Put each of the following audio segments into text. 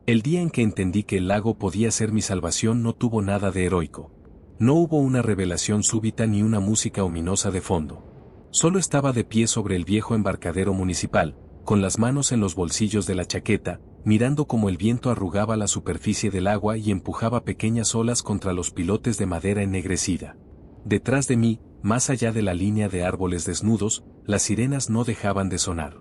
El día en que entendí que el lago podía ser mi salvación no tuvo nada de heroico. No hubo una revelación súbita ni una música ominosa de fondo. Solo estaba de pie sobre el viejo embarcadero municipal, con las manos en los bolsillos de la chaqueta, mirando cómo el viento arrugaba la superficie del agua y empujaba pequeñas olas contra los pilotes de madera ennegrecida. Detrás de mí, más allá de la línea de árboles desnudos, las sirenas no dejaban de sonar.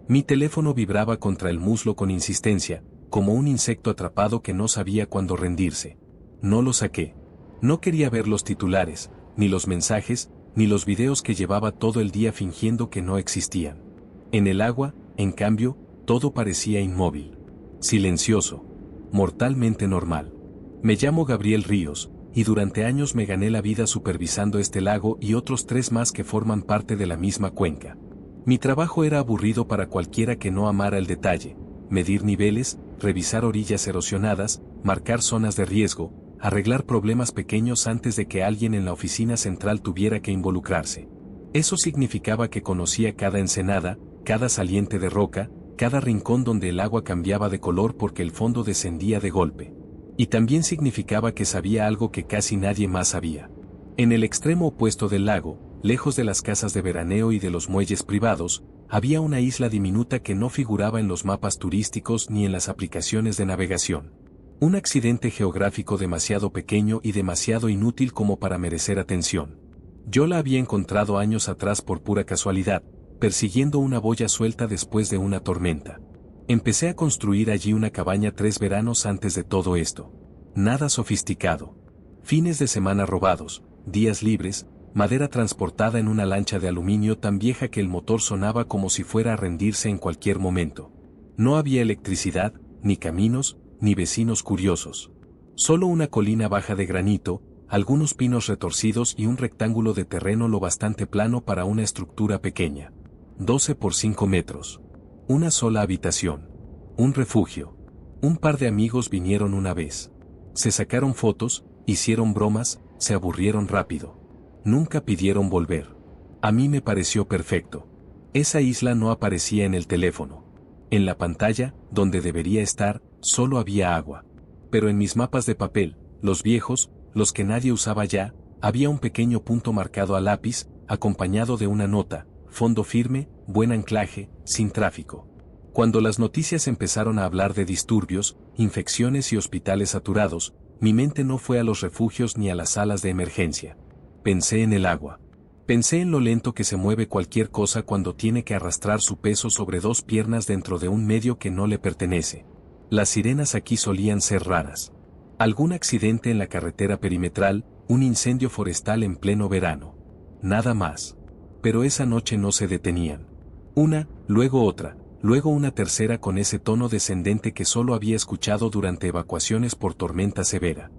Mi teléfono vibraba contra el muslo con insistencia, como un insecto atrapado que no sabía cuándo rendirse. No lo saqué. No quería ver los titulares, ni los mensajes, ni los videos que llevaba todo el día fingiendo que no existían. En el agua, en cambio, todo parecía inmóvil. Silencioso. Mortalmente normal. Me llamo Gabriel Ríos, y durante años me gané la vida supervisando este lago y otros 3 más que forman parte de la misma cuenca. Mi trabajo era aburrido para cualquiera que no amara el detalle: medir niveles, revisar orillas erosionadas, marcar zonas de riesgo, arreglar problemas pequeños antes de que alguien en la oficina central tuviera que involucrarse. Eso significaba que conocía cada ensenada, cada saliente de roca, cada rincón donde el agua cambiaba de color porque el fondo descendía de golpe. Y también significaba que sabía algo que casi nadie más sabía. En el extremo opuesto del lago, lejos de las casas de veraneo y de los muelles privados, había una isla diminuta que no figuraba en los mapas turísticos ni en las aplicaciones de navegación. Un accidente geográfico demasiado pequeño y demasiado inútil como para merecer atención. Yo la había encontrado años atrás por pura casualidad, persiguiendo una boya suelta después de una tormenta. Empecé a construir allí una cabaña 3 veranos antes de todo esto. Nada sofisticado. Fines de semana robados, días libres, madera transportada en una lancha de aluminio tan vieja que el motor sonaba como si fuera a rendirse en cualquier momento. No había electricidad, ni caminos, ni vecinos curiosos. Solo una colina baja de granito, algunos pinos retorcidos y un rectángulo de terreno lo bastante plano para una estructura pequeña. 12 por 5 metros. Una sola habitación. Un refugio. Un par de amigos vinieron una vez. Se sacaron fotos, hicieron bromas, se aburrieron rápido. Nunca pidieron volver. A mí me pareció perfecto. Esa isla no aparecía en el teléfono. En la pantalla, donde debería estar, solo había agua. Pero en mis mapas de papel, los viejos, los que nadie usaba ya, había un pequeño punto marcado a lápiz, acompañado de una nota: fondo firme, buen anclaje, sin tráfico. Cuando las noticias empezaron a hablar de disturbios, infecciones y hospitales saturados, mi mente no fue a los refugios ni a las salas de emergencia. Pensé en el agua. Pensé en lo lento que se mueve cualquier cosa cuando tiene que arrastrar su peso sobre 2 piernas dentro de un medio que no le pertenece. Las sirenas aquí solían ser raras. Algún accidente en la carretera perimetral, un incendio forestal en pleno verano. Nada más. Pero esa noche no se detenían. Una, luego otra, luego una tercera con ese tono descendente que solo había escuchado durante evacuaciones por tormenta severa.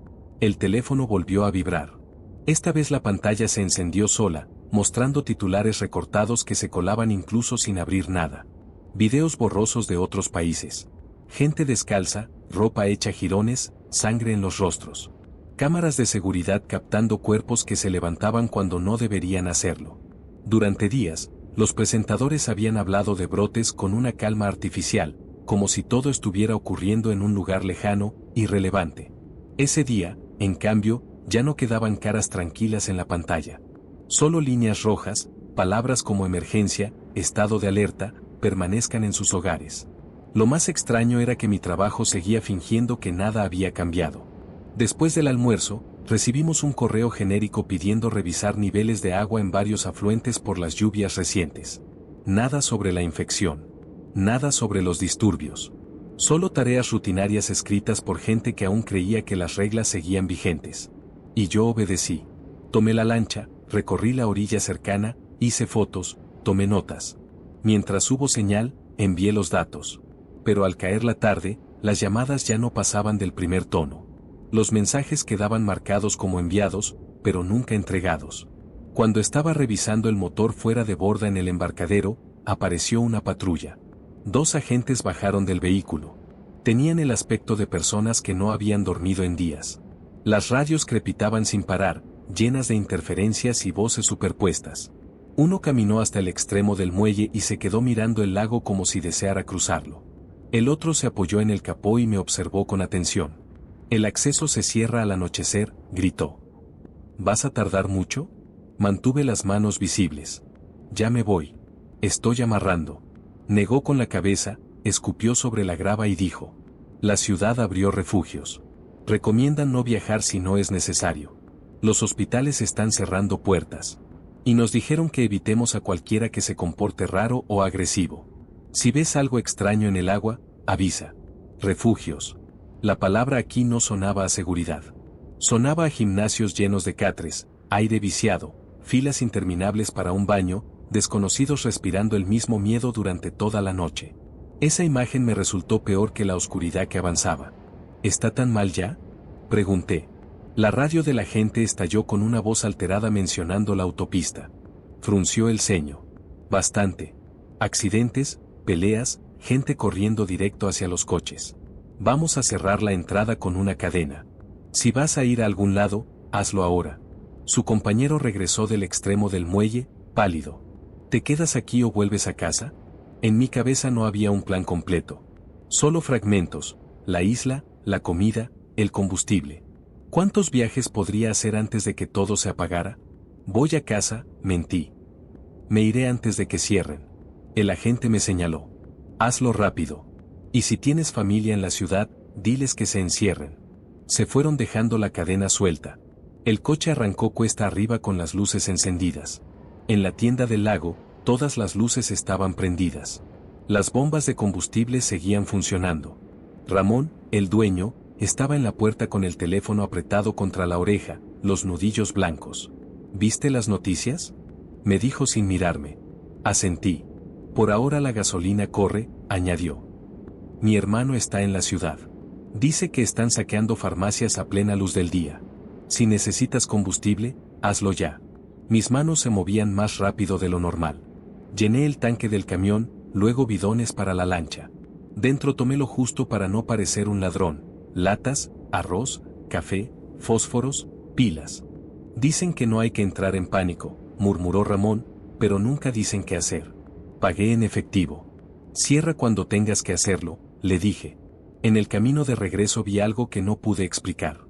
El teléfono volvió a vibrar. Esta vez la pantalla se encendió sola, mostrando titulares recortados que se colaban incluso sin abrir nada. Videos borrosos de otros países. Gente descalza, ropa hecha jirones, sangre en los rostros. Cámaras de seguridad captando cuerpos que se levantaban cuando no deberían hacerlo. Durante días, los presentadores habían hablado de brotes con una calma artificial, como si todo estuviera ocurriendo en un lugar lejano, irrelevante. Ese día, en cambio, ya no quedaban caras tranquilas en la pantalla. Solo líneas rojas, palabras como emergencia, estado de alerta, permanezcan en sus hogares. Lo más extraño era que mi trabajo seguía fingiendo que nada había cambiado. Después del almuerzo, recibimos un correo genérico pidiendo revisar niveles de agua en varios afluentes por las lluvias recientes. Nada sobre la infección. Nada sobre los disturbios. Solo tareas rutinarias escritas por gente que aún creía que las reglas seguían vigentes. Y yo obedecí. Tomé la lancha, recorrí la orilla cercana, hice fotos, tomé notas. Mientras hubo señal, envié los datos. Pero al caer la tarde, las llamadas ya no pasaban del primer tono. Los mensajes quedaban marcados como enviados, pero nunca entregados. Cuando estaba revisando el motor fuera de borda en el embarcadero, apareció una patrulla. 2 agentes bajaron del vehículo. Tenían el aspecto de personas que no habían dormido en días. Las radios crepitaban sin parar, llenas de interferencias y voces superpuestas. Uno caminó hasta el extremo del muelle y se quedó mirando el lago como si deseara cruzarlo. El otro se apoyó en el capó y me observó con atención. El acceso se cierra al anochecer, gritó. ¿Vas a tardar mucho? Mantuve las manos visibles. Ya me voy. Estoy amarrando. Negó con la cabeza, escupió sobre la grava y dijo. La ciudad abrió refugios. Recomiendan no viajar si no es necesario. Los hospitales están cerrando puertas. Y nos dijeron que evitemos a cualquiera que se comporte raro o agresivo. Si ves algo extraño en el agua, avisa. Refugios. La palabra aquí no sonaba a seguridad. Sonaba a gimnasios llenos de catres, aire viciado, filas interminables para un baño, desconocidos respirando el mismo miedo durante toda la noche. Esa imagen me resultó peor que la oscuridad que avanzaba. ¿Está tan mal ya? Pregunté. La radio de la gente estalló con una voz alterada mencionando la autopista. Frunció el ceño. Bastante. Accidentes, peleas, gente corriendo directo hacia los coches. Vamos a cerrar la entrada con una cadena. Si vas a ir a algún lado, hazlo ahora. Su compañero regresó del extremo del muelle, pálido. ¿Te quedas aquí o vuelves a casa? En mi cabeza no había un plan completo. Solo fragmentos, la isla, la comida, el combustible. ¿Cuántos viajes podría hacer antes de que todo se apagara? Voy a casa, mentí. Me iré antes de que cierren. El agente me señaló. Hazlo rápido. Y si tienes familia en la ciudad, diles que se encierren. Se fueron dejando la cadena suelta. El coche arrancó cuesta arriba con las luces encendidas. En la tienda del lago, todas las luces estaban prendidas. Las bombas de combustible seguían funcionando. Ramón, el dueño, estaba en la puerta con el teléfono apretado contra la oreja, los nudillos blancos. ¿Viste las noticias? Me dijo sin mirarme. Asentí. Por ahora la gasolina corre, añadió. Mi hermano está en la ciudad. Dice que están saqueando farmacias a plena luz del día. Si necesitas combustible, hazlo ya. Mis manos se movían más rápido de lo normal. Llené el tanque del camión, luego bidones para la lancha. Dentro tomé lo justo para no parecer un ladrón: latas, arroz, café, fósforos, pilas. Dicen que no hay que entrar en pánico, murmuró Ramón, pero nunca dicen qué hacer. Pagué en efectivo. Cierra cuando tengas que hacerlo, le dije. En el camino de regreso vi algo que no pude explicar.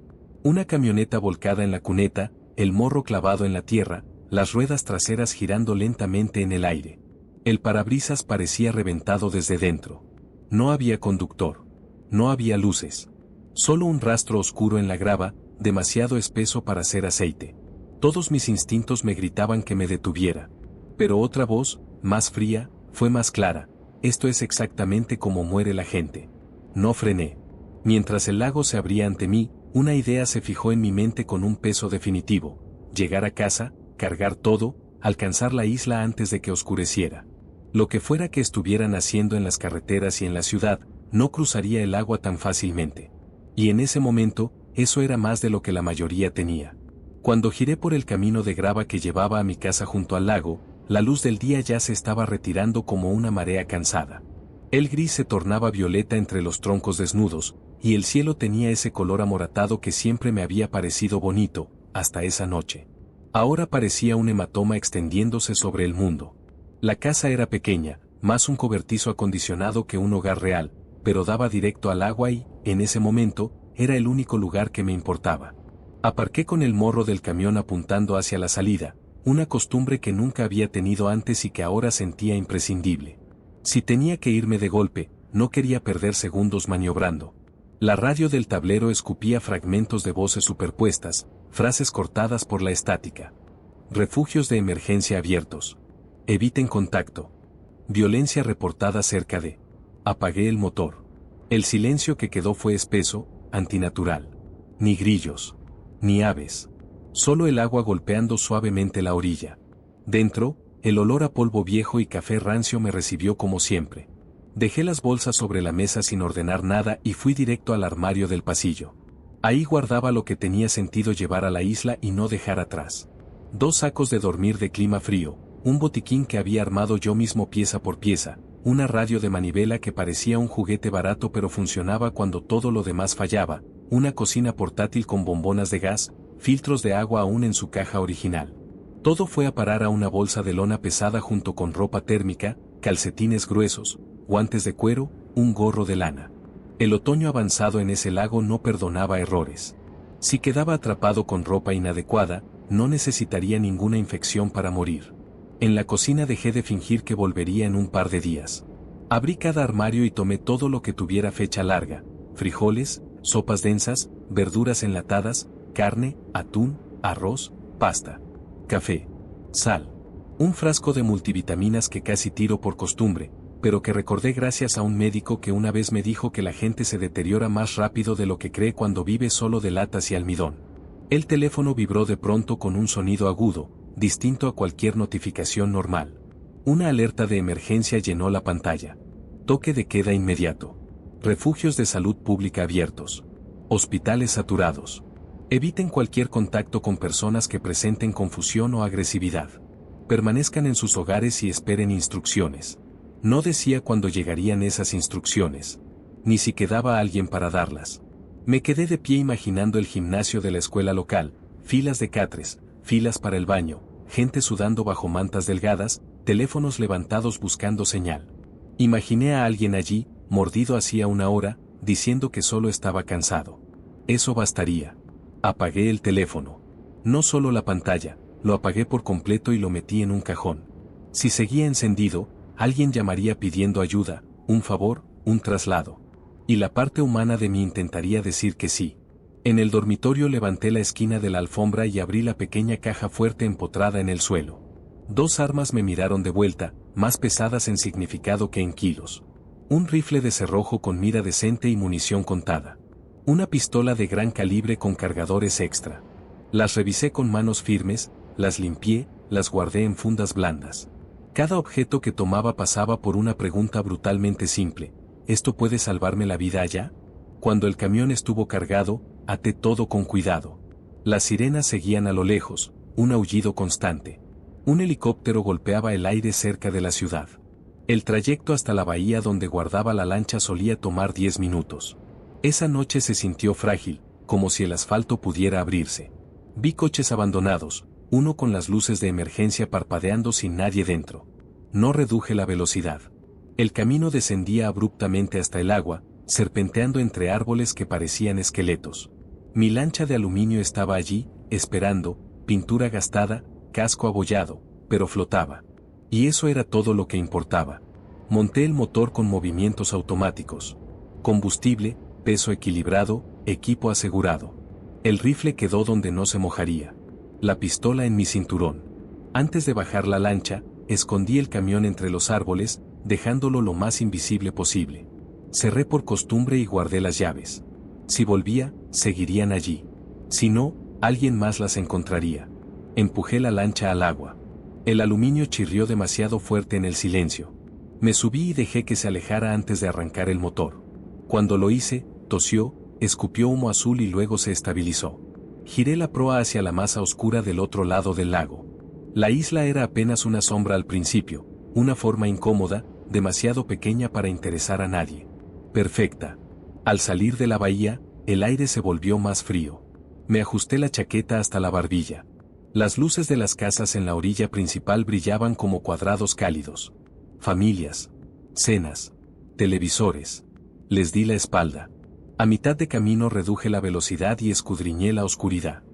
Una camioneta volcada en la cuneta, el morro clavado en la tierra, las ruedas traseras girando lentamente en el aire. El parabrisas parecía reventado desde dentro. No había conductor. No había luces. Solo un rastro oscuro en la grava, demasiado espeso para ser aceite. Todos mis instintos me gritaban que me detuviera. Pero otra voz, más fría, fue más clara. Esto es exactamente como muere la gente. No frené. Mientras el lago se abría ante mí, una idea se fijó en mi mente con un peso definitivo. Llegar a casa, cargar todo, alcanzar la isla antes de que oscureciera. Lo que fuera que estuvieran haciendo en las carreteras y en la ciudad, no cruzaría el agua tan fácilmente. Y en ese momento, eso era más de lo que la mayoría tenía. Cuando giré por el camino de grava que llevaba a mi casa junto al lago, la luz del día ya se estaba retirando como una marea cansada. El gris se tornaba violeta entre los troncos desnudos, y el cielo tenía ese color amoratado que siempre me había parecido bonito, hasta esa noche. Ahora parecía un hematoma extendiéndose sobre el mundo. La casa era pequeña, más un cobertizo acondicionado que un hogar real, pero daba directo al agua y, en ese momento, era el único lugar que me importaba. Aparqué con el morro del camión apuntando hacia la salida, una costumbre que nunca había tenido antes y que ahora sentía imprescindible. Si tenía que irme de golpe, no quería perder segundos maniobrando. La radio del tablero escupía fragmentos de voces superpuestas, frases cortadas por la estática. Refugios de emergencia abiertos. Eviten contacto. Violencia reportada cerca de. Apagué el motor. El silencio que quedó fue espeso, antinatural. Ni grillos. Ni aves. Solo el agua golpeando suavemente la orilla. Dentro, el olor a polvo viejo y café rancio me recibió como siempre. Dejé las bolsas sobre la mesa sin ordenar nada y fui directo al armario del pasillo. Ahí guardaba lo que tenía sentido llevar a la isla y no dejar atrás. 2 sacos de dormir de clima frío, un botiquín que había armado yo mismo pieza por pieza, una radio de manivela que parecía un juguete barato pero funcionaba cuando todo lo demás fallaba, una cocina portátil con bombonas de gas, filtros de agua aún en su caja original. Todo fue a parar a una bolsa de lona pesada junto con ropa térmica, calcetines gruesos, guantes de cuero, un gorro de lana. El otoño avanzado en ese lago no perdonaba errores. Si quedaba atrapado con ropa inadecuada, no necesitaría ninguna infección para morir. En la cocina dejé de fingir que volvería en un par de días. Abrí cada armario y tomé todo lo que tuviera fecha larga: frijoles, sopas densas, verduras enlatadas, carne, atún, arroz, pasta, café, sal. Un frasco de multivitaminas que casi tiro por costumbre, pero que recordé gracias a un médico que una vez me dijo que la gente se deteriora más rápido de lo que cree cuando vive solo de latas y almidón. El teléfono vibró de pronto con un sonido agudo, distinto a cualquier notificación normal. Una alerta de emergencia llenó la pantalla. Toque de queda inmediato. Refugios de salud pública abiertos. Hospitales saturados. Eviten cualquier contacto con personas que presenten confusión o agresividad. Permanezcan en sus hogares y esperen instrucciones. No decía cuándo llegarían esas instrucciones, ni si quedaba alguien para darlas. Me quedé de pie imaginando el gimnasio de la escuela local, filas de catres, filas para el baño, gente sudando bajo mantas delgadas, teléfonos levantados buscando señal. Imaginé a alguien allí, mordido hacía una hora, diciendo que solo estaba cansado. Eso bastaría. Apagué el teléfono. No solo la pantalla, lo apagué por completo y lo metí en un cajón. Si seguía encendido, alguien llamaría pidiendo ayuda, un favor, un traslado. Y la parte humana de mí intentaría decir que sí. En el dormitorio levanté la esquina de la alfombra y abrí la pequeña caja fuerte empotrada en el suelo. 2 armas me miraron de vuelta, más pesadas en significado que en kilos. Un rifle de cerrojo con mira decente y munición contada. Una pistola de gran calibre con cargadores extra. Las revisé con manos firmes, las limpié, las guardé en fundas blandas. Cada objeto que tomaba pasaba por una pregunta brutalmente simple: ¿esto puede salvarme la vida allá? Cuando el camión estuvo cargado, até todo con cuidado. Las sirenas seguían a lo lejos, un aullido constante. Un helicóptero golpeaba el aire cerca de la ciudad. El trayecto hasta la bahía donde guardaba la lancha solía tomar 10 minutos. Esa noche se sintió frágil, como si el asfalto pudiera abrirse. Vi coches abandonados, uno con las luces de emergencia parpadeando sin nadie dentro. No reduje la velocidad. El camino descendía abruptamente hasta el agua, serpenteando entre árboles que parecían esqueletos. Mi lancha de aluminio estaba allí, esperando, pintura gastada, casco abollado, pero flotaba. Y eso era todo lo que importaba. Monté el motor con movimientos automáticos. Combustible, peso equilibrado, equipo asegurado. El rifle quedó donde no se mojaría. La pistola en mi cinturón. Antes de bajar la lancha, escondí el camión entre los árboles, dejándolo lo más invisible posible. Cerré por costumbre y guardé las llaves. Si volvía, seguirían allí. Si no, alguien más las encontraría. Empujé la lancha al agua. El aluminio chirrió demasiado fuerte en el silencio. Me subí y dejé que se alejara antes de arrancar el motor. Cuando lo hice, tosió, escupió humo azul y luego se estabilizó. Giré la proa hacia la masa oscura del otro lado del lago. La isla era apenas una sombra al principio, una forma incómoda, demasiado pequeña para interesar a nadie. Perfecta. Al salir de la bahía, el aire se volvió más frío. Me ajusté la chaqueta hasta la barbilla. Las luces de las casas en la orilla principal brillaban como cuadrados cálidos. Familias. Cenas. Televisores. Les di la espalda. A mitad de camino reduje la velocidad y escudriñé la oscuridad.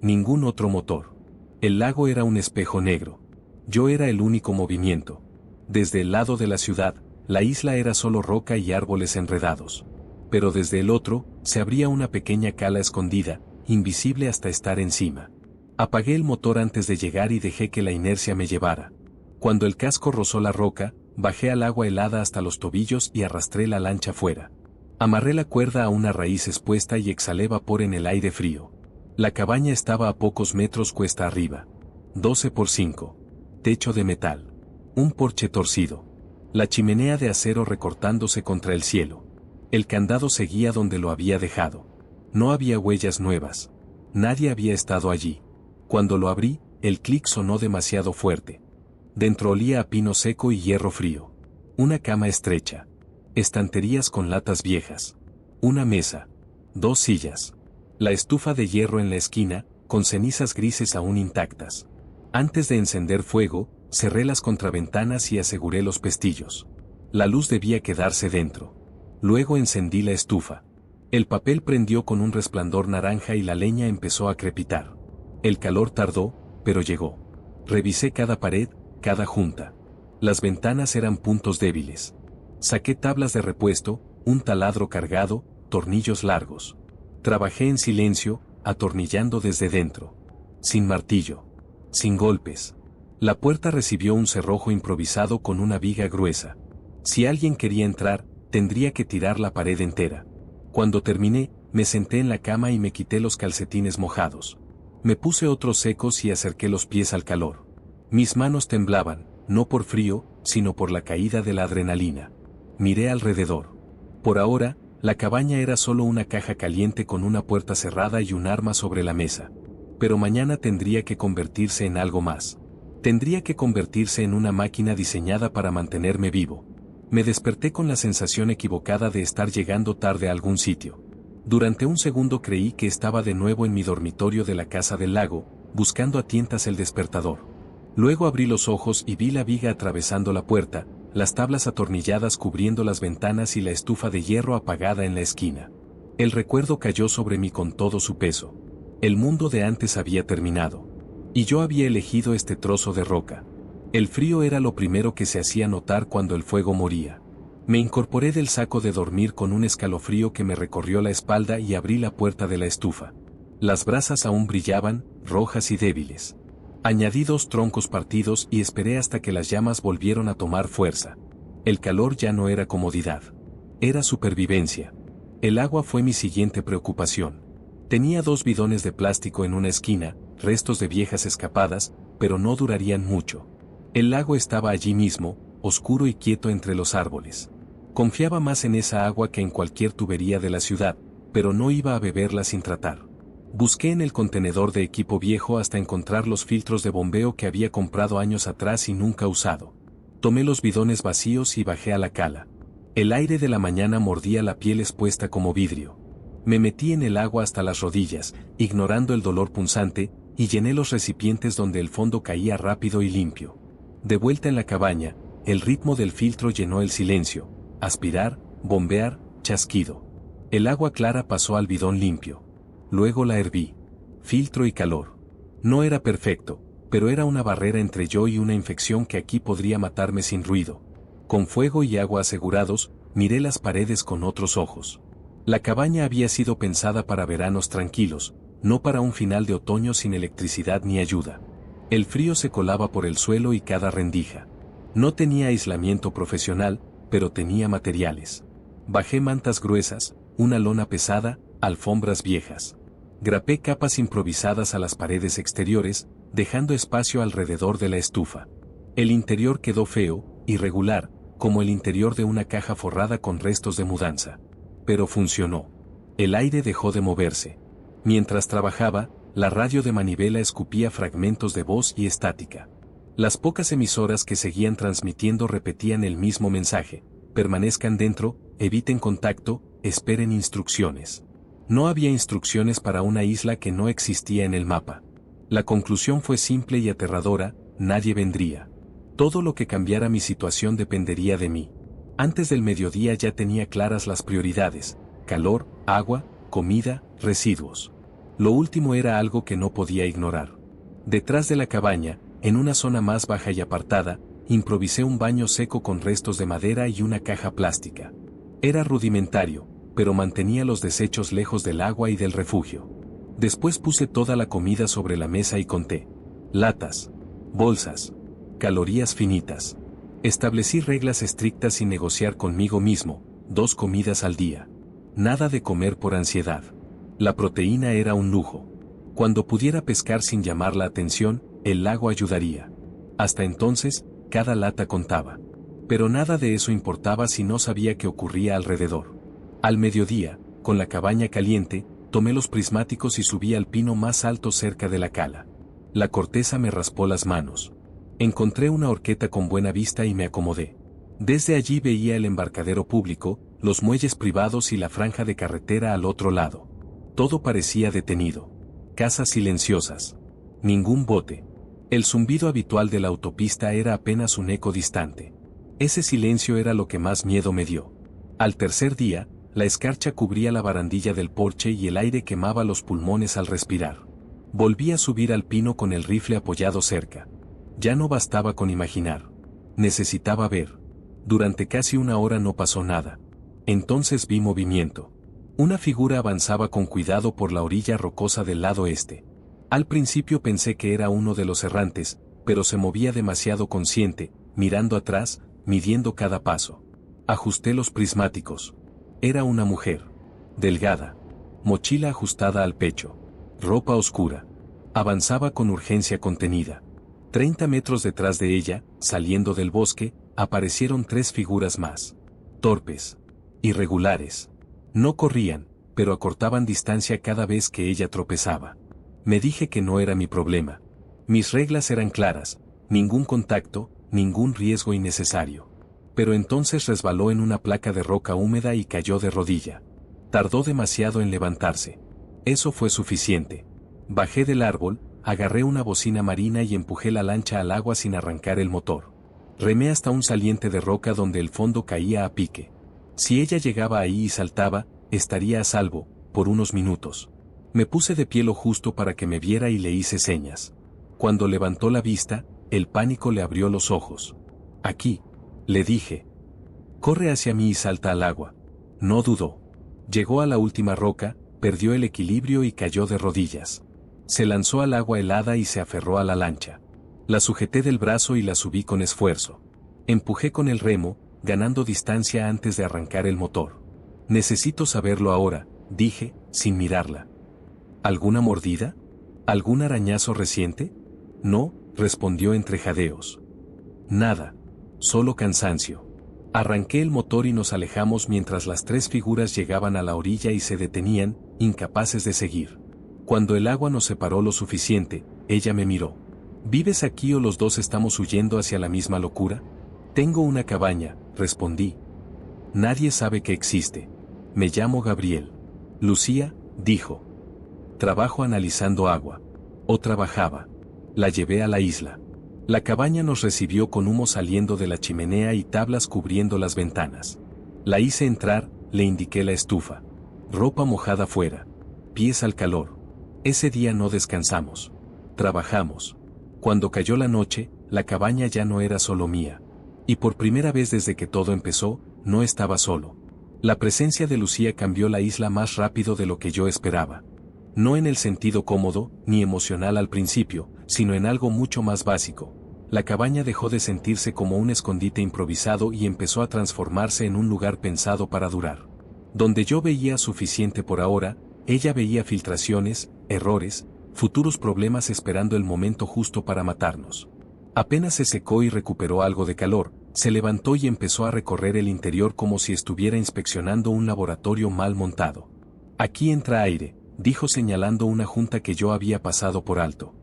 Ningún otro motor. El lago era un espejo negro. Yo era el único movimiento. Desde el lado de la ciudad, la isla era solo roca y árboles enredados. Pero desde el otro, se abría una pequeña cala escondida, invisible hasta estar encima. Apagué el motor antes de llegar y dejé que la inercia me llevara. Cuando el casco rozó la roca, bajé al agua helada hasta los tobillos y arrastré la lancha fuera. Amarré la cuerda a una raíz expuesta y exhalé vapor en el aire frío. La cabaña estaba a pocos metros cuesta arriba. 12 por 5. Techo de metal. Un porche torcido. La chimenea de acero recortándose contra el cielo. El candado seguía donde lo había dejado. No había huellas nuevas. Nadie había estado allí. Cuando lo abrí, el clic sonó demasiado fuerte. Dentro olía a pino seco y hierro frío. Una cama estrecha. Estanterías con latas viejas. Una mesa. 2 sillas. La estufa de hierro en la esquina, con cenizas grises aún intactas. Antes de encender fuego, cerré las contraventanas y aseguré los pestillos. La luz debía quedarse dentro. Luego encendí la estufa. El papel prendió con un resplandor naranja y la leña empezó a crepitar. El calor tardó, pero llegó. Revisé cada pared, cada junta. Las ventanas eran puntos débiles. Saqué tablas de repuesto, un taladro cargado, tornillos largos. Trabajé en silencio, atornillando desde dentro. Sin martillo. Sin golpes. La puerta recibió un cerrojo improvisado con una viga gruesa. Si alguien quería entrar, tendría que tirar la pared entera. Cuando terminé, me senté en la cama y me quité los calcetines mojados. Me puse otros secos y acerqué los pies al calor. Mis manos temblaban, no por frío, sino por la caída de la adrenalina. Miré alrededor. Por ahora, la cabaña era solo una caja caliente con una puerta cerrada y un arma sobre la mesa. Pero mañana tendría que convertirse en algo más. Tendría que convertirse en una máquina diseñada para mantenerme vivo. Me desperté con la sensación equivocada de estar llegando tarde a algún sitio. Durante un segundo creí que estaba de nuevo en mi dormitorio de la casa del lago, buscando a tientas el despertador. Luego abrí los ojos y vi la viga atravesando la puerta, las tablas atornilladas cubriendo las ventanas y la estufa de hierro apagada en la esquina. El recuerdo cayó sobre mí con todo su peso. El mundo de antes había terminado. Y yo había elegido este trozo de roca. El frío era lo primero que se hacía notar cuando el fuego moría. Me incorporé del saco de dormir con un escalofrío que me recorrió la espalda y abrí la puerta de la estufa. Las brasas aún brillaban, rojas y débiles. Añadí 2 troncos partidos y esperé hasta que las llamas volvieron a tomar fuerza. El calor ya no era comodidad. Era supervivencia. El agua fue mi siguiente preocupación. Tenía 2 bidones de plástico en una esquina, restos de viejas escapadas, pero no durarían mucho. El lago estaba allí mismo, oscuro y quieto entre los árboles. Confiaba más en esa agua que en cualquier tubería de la ciudad, pero no iba a beberla sin tratar. Busqué en el contenedor de equipo viejo hasta encontrar los filtros de bombeo que había comprado años atrás y nunca usado. Tomé los bidones vacíos y bajé a la cala. El aire de la mañana mordía la piel expuesta como vidrio. Me metí en el agua hasta las rodillas, ignorando el dolor punzante, y llené los recipientes donde el fondo caía rápido y limpio. De vuelta en la cabaña, el ritmo del filtro llenó el silencio. Aspirar, bombear, chasquido. El agua clara pasó al bidón limpio. Luego la herví. Filtro y calor. No era perfecto, pero era una barrera entre yo y una infección que aquí podría matarme sin ruido. Con fuego y agua asegurados, miré las paredes con otros ojos. La cabaña había sido pensada para veranos tranquilos, no para un final de otoño sin electricidad ni ayuda. El frío se colaba por el suelo y cada rendija. No tenía aislamiento profesional, pero tenía materiales. Bajé mantas gruesas, una lona pesada, alfombras viejas. Grapé capas improvisadas a las paredes exteriores, dejando espacio alrededor de la estufa. El interior quedó feo, irregular, como el interior de una caja forrada con restos de mudanza. Pero funcionó. El aire dejó de moverse. Mientras trabajaba, la radio de manivela escupía fragmentos de voz y estática. Las pocas emisoras que seguían transmitiendo repetían el mismo mensaje: permanezcan dentro, eviten contacto, esperen instrucciones. No había instrucciones para una isla que no existía en el mapa. La conclusión fue simple y aterradora: nadie vendría. Todo lo que cambiara mi situación dependería de mí. Antes del mediodía ya tenía claras las prioridades: calor, agua, comida, residuos. Lo último era algo que no podía ignorar. Detrás de la cabaña, en una zona más baja y apartada, improvisé un baño seco con restos de madera y una caja plástica. Era rudimentario, pero mantenía los desechos lejos del agua y del refugio. Después puse toda la comida sobre la mesa y conté. Latas. Bolsas. Calorías finitas. Establecí reglas estrictas sin negociar conmigo mismo: 2 comidas al día. Nada de comer por ansiedad. La proteína era un lujo. Cuando pudiera pescar sin llamar la atención, el lago ayudaría. Hasta entonces, cada lata contaba. Pero nada de eso importaba si no sabía qué ocurría alrededor. Al mediodía, con la cabaña caliente, tomé los prismáticos y subí al pino más alto cerca de la cala. La corteza me raspó las manos. Encontré una horqueta con buena vista y me acomodé. Desde allí veía el embarcadero público, los muelles privados y la franja de carretera al otro lado. Todo parecía detenido. Casas silenciosas. Ningún bote. El zumbido habitual de la autopista era apenas un eco distante. Ese silencio era lo que más miedo me dio. Al tercer día, la escarcha cubría la barandilla del porche y el aire quemaba los pulmones al respirar. Volví a subir al pino con el rifle apoyado cerca. Ya no bastaba con imaginar. Necesitaba ver. Durante casi una hora no pasó nada. Entonces vi movimiento. Una figura avanzaba con cuidado por la orilla rocosa del lado este. Al principio pensé que era uno de los errantes, pero se movía demasiado consciente, mirando atrás, midiendo cada paso. Ajusté los prismáticos. Era una mujer. Delgada. Mochila ajustada al pecho. Ropa oscura. Avanzaba con urgencia contenida. 30 metros detrás de ella, saliendo del bosque, aparecieron 3 figuras más. Torpes. Irregulares. No corrían, pero acortaban distancia cada vez que ella tropezaba. Me dije que no era mi problema. Mis reglas eran claras, ningún contacto, ningún riesgo innecesario. Pero entonces resbaló en una placa de roca húmeda y cayó de rodilla. Tardó demasiado en levantarse. Eso fue suficiente. Bajé del árbol, agarré una bocina marina y empujé la lancha al agua sin arrancar el motor. Remé hasta un saliente de roca donde el fondo caía a pique. Si ella llegaba ahí y saltaba, estaría a salvo, por unos minutos. Me puse de pie lo justo para que me viera y le hice señas. Cuando levantó la vista, el pánico le abrió los ojos. Aquí, le dije. Corre hacia mí y salta al agua. No dudó. Llegó a la última roca, perdió el equilibrio y cayó de rodillas. Se lanzó al agua helada y se aferró a la lancha. La sujeté del brazo y la subí con esfuerzo. Empujé con el remo, ganando distancia antes de arrancar el motor. Necesito saberlo ahora, dije, sin mirarla. ¿Alguna mordida? ¿Algún arañazo reciente? No, respondió entre jadeos. Nada. Solo cansancio. Arranqué el motor y nos alejamos mientras las 3 figuras llegaban a la orilla y se detenían, incapaces de seguir. Cuando el agua nos separó lo suficiente, ella me miró. ¿Vives aquí o los dos estamos huyendo hacia la misma locura? Tengo una cabaña, respondí. Nadie sabe que existe. Me llamo Gabriel. Lucía, dijo. Trabajo analizando agua. O trabajaba. La llevé a la isla. La cabaña nos recibió con humo saliendo de la chimenea y tablas cubriendo las ventanas. La hice entrar, le indiqué la estufa. Ropa mojada fuera. Pies al calor. Ese día no descansamos. Trabajamos. Cuando cayó la noche, la cabaña ya no era solo mía. Y por primera vez desde que todo empezó, no estaba solo. La presencia de Lucía cambió la isla más rápido de lo que yo esperaba. No en el sentido cómodo, ni emocional al principio, sino en algo mucho más básico. La cabaña dejó de sentirse como un escondite improvisado y empezó a transformarse en un lugar pensado para durar. Donde yo veía suficiente por ahora, ella veía filtraciones, errores, futuros problemas esperando el momento justo para matarnos. Apenas se secó y recuperó algo de calor, se levantó y empezó a recorrer el interior como si estuviera inspeccionando un laboratorio mal montado. Aquí entra aire, dijo señalando una junta que yo había pasado por alto.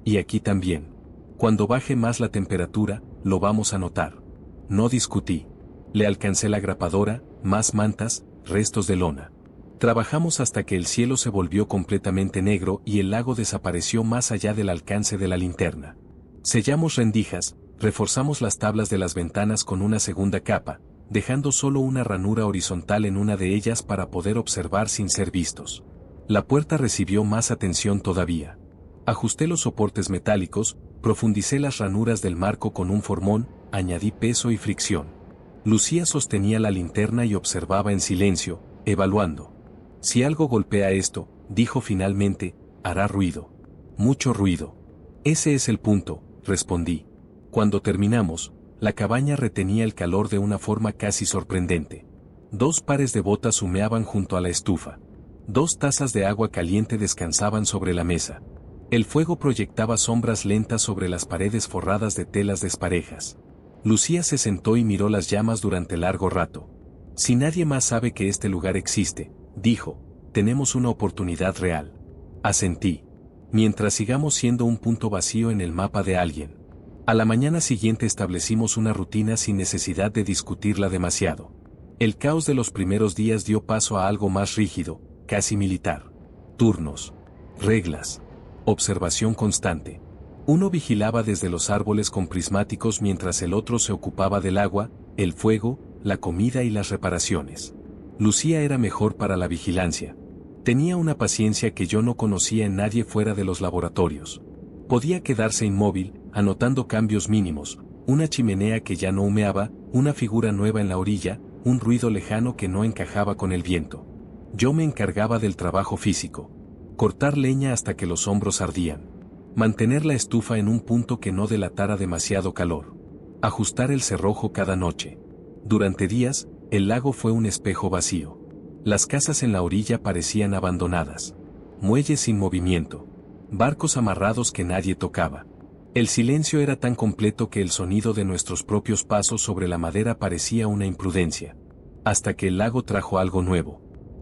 Y aquí también. Cuando baje más la temperatura, lo vamos a notar. No discutí. Le alcancé la grapadora, más mantas, restos de lona. Trabajamos hasta que el cielo se volvió completamente negro y el lago desapareció más allá del alcance de la linterna. Sellamos rendijas, reforzamos las tablas de las ventanas con una segunda capa, dejando solo una ranura horizontal en una de ellas para poder observar sin ser vistos. La puerta recibió más atención todavía. Ajusté los soportes metálicos, profundicé las ranuras del marco con un formón, añadí peso y fricción. Lucía sostenía la linterna y observaba en silencio, evaluando. Si algo golpea esto, dijo finalmente, hará ruido. Mucho ruido. Ese es el punto, respondí. Cuando terminamos, la cabaña retenía el calor de una forma casi sorprendente. 2 pares de botas humeaban junto a la estufa. 2 tazas de agua caliente descansaban sobre la mesa. El fuego proyectaba sombras lentas sobre las paredes forradas de telas desparejas. Lucía se sentó y miró las llamas durante largo rato. Si nadie más sabe que este lugar existe, dijo, tenemos una oportunidad real. Asentí. Mientras sigamos siendo un punto vacío en el mapa de alguien. A la mañana siguiente establecimos una rutina sin necesidad de discutirla demasiado. El caos de los primeros días dio paso a algo más rígido, casi militar. Turnos. Reglas. Observación constante. Uno vigilaba desde los árboles con prismáticos mientras el otro se ocupaba del agua, el fuego, la comida y las reparaciones. Lucía era mejor para la vigilancia. Tenía una paciencia que yo no conocía en nadie fuera de los laboratorios. Podía quedarse inmóvil, anotando cambios mínimos, una chimenea que ya no humeaba, una figura nueva en la orilla, un ruido lejano que no encajaba con el viento. Yo me encargaba del trabajo físico. Cortar leña hasta que los hombros ardían. Mantener la estufa en un punto que no delatara demasiado calor. Ajustar el cerrojo cada noche. Durante días, el lago fue un espejo vacío. Las casas en la orilla parecían abandonadas. Muelles sin movimiento. Barcos amarrados que nadie tocaba. El silencio era tan completo que el sonido de nuestros propios pasos sobre la madera parecía una imprudencia. Hasta que el lago trajo algo nuevo.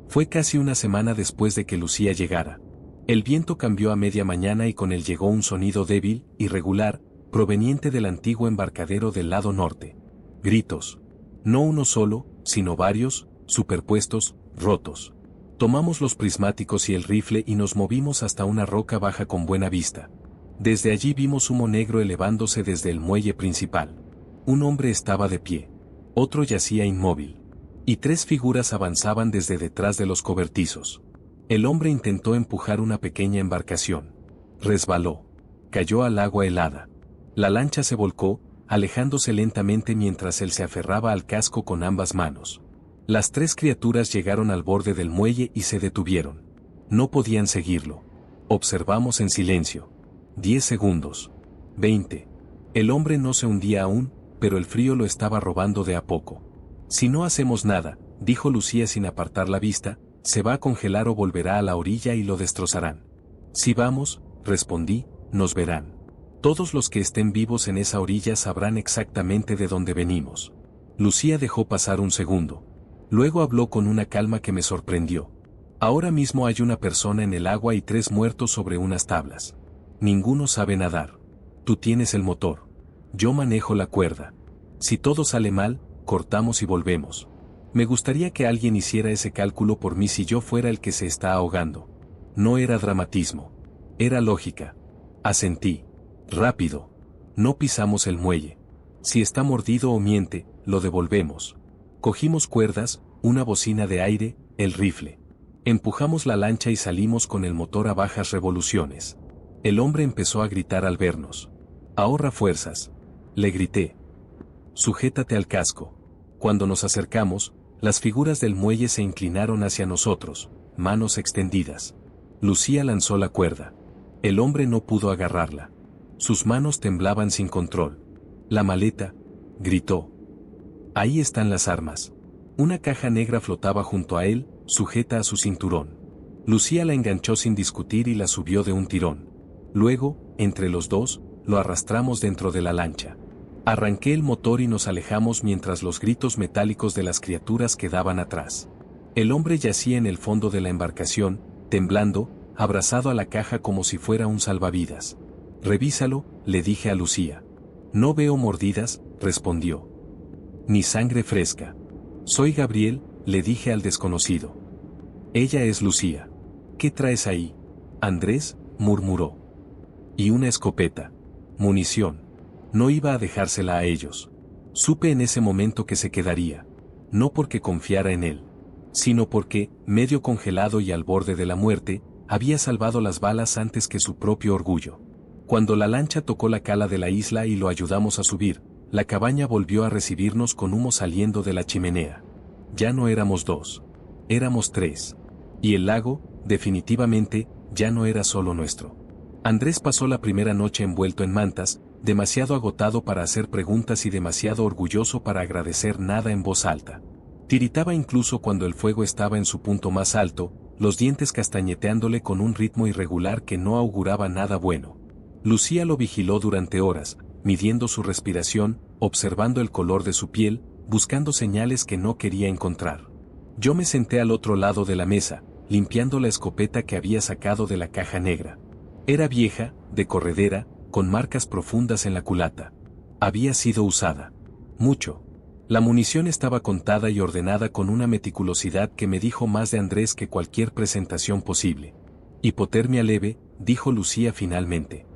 Fue casi una semana después de que Lucía llegara. El viento cambió a media mañana y con él llegó un sonido débil, irregular, proveniente del antiguo embarcadero del lado norte. Gritos. No uno solo, sino varios, superpuestos, rotos. Tomamos los prismáticos y el rifle y nos movimos hasta una roca baja con buena vista. Desde allí vimos humo negro elevándose desde el muelle principal. Un hombre estaba de pie. Otro yacía inmóvil. Y 3 figuras avanzaban desde detrás de los cobertizos. El hombre intentó empujar una pequeña embarcación. Resbaló. Cayó al agua helada. La lancha se volcó, alejándose lentamente mientras él se aferraba al casco con ambas manos. Las 3 criaturas llegaron al borde del muelle y se detuvieron. No podían seguirlo. Observamos en silencio. 10 segundos. 20. El hombre no se hundía aún, pero el frío lo estaba robando de a poco. Si no hacemos nada, dijo Lucía sin apartar la vista, se va a congelar o volverá a la orilla y lo destrozarán. Si vamos, respondí, nos verán. Todos los que estén vivos en esa orilla sabrán exactamente de dónde venimos. Lucía dejó pasar un segundo. Luego habló con una calma que me sorprendió. Ahora mismo hay una persona en el agua y 3 muertos sobre unas tablas. Ninguno sabe nadar. Tú tienes el motor. Yo manejo la cuerda. Si todo sale mal, cortamos y volvemos. Me gustaría que alguien hiciera ese cálculo por mí si yo fuera el que se está ahogando. No era dramatismo. Era lógica. Asentí. Rápido. No pisamos el muelle. Si está mordido o miente, lo devolvemos. Cogimos cuerdas, una bocina de aire, el rifle. Empujamos la lancha y salimos con el motor a bajas revoluciones. El hombre empezó a gritar al vernos. Ahorra fuerzas. Le grité. Sujétate al casco. Cuando nos acercamos, las figuras del muelle se inclinaron hacia nosotros, manos extendidas. Lucía lanzó la cuerda. El hombre no pudo agarrarla. Sus manos temblaban sin control. La maleta, gritó. Ahí están las armas. Una caja negra flotaba junto a él, sujeta a su cinturón. Lucía la enganchó sin discutir y la subió de un tirón. Luego, entre los dos, lo arrastramos dentro de la lancha. Arranqué el motor y nos alejamos mientras los gritos metálicos de las criaturas quedaban atrás. El hombre yacía en el fondo de la embarcación, temblando, abrazado a la caja como si fuera un salvavidas. Revísalo, le dije a Lucía. No veo mordidas, respondió. Ni sangre fresca. Soy Gabriel, le dije al desconocido. Ella es Lucía. ¿Qué traes ahí? Andrés, murmuró. Y una escopeta. Munición. No iba a dejársela a ellos. Supe en ese momento que se quedaría. No porque confiara en él, sino porque, medio congelado y al borde de la muerte, había salvado las balas antes que su propio orgullo. Cuando la lancha tocó la cala de la isla y lo ayudamos a subir, la cabaña volvió a recibirnos con humo saliendo de la chimenea. Ya no éramos 2. Éramos 3. Y el lago, definitivamente, ya no era solo nuestro. Andrés pasó la primera noche envuelto en mantas, demasiado agotado para hacer preguntas y demasiado orgulloso para agradecer nada en voz alta. Tiritaba incluso cuando el fuego estaba en su punto más alto, los dientes castañeteándole con un ritmo irregular que no auguraba nada bueno. Lucía lo vigiló durante horas, midiendo su respiración, observando el color de su piel, buscando señales que no quería encontrar. Yo me senté al otro lado de la mesa, limpiando la escopeta que había sacado de la caja negra. Era vieja, de corredera, con marcas profundas en la culata. Había sido usada. Mucho. La munición estaba contada y ordenada con una meticulosidad que me dijo más de Andrés que cualquier presentación posible. Hipotermia leve, dijo Lucía finalmente.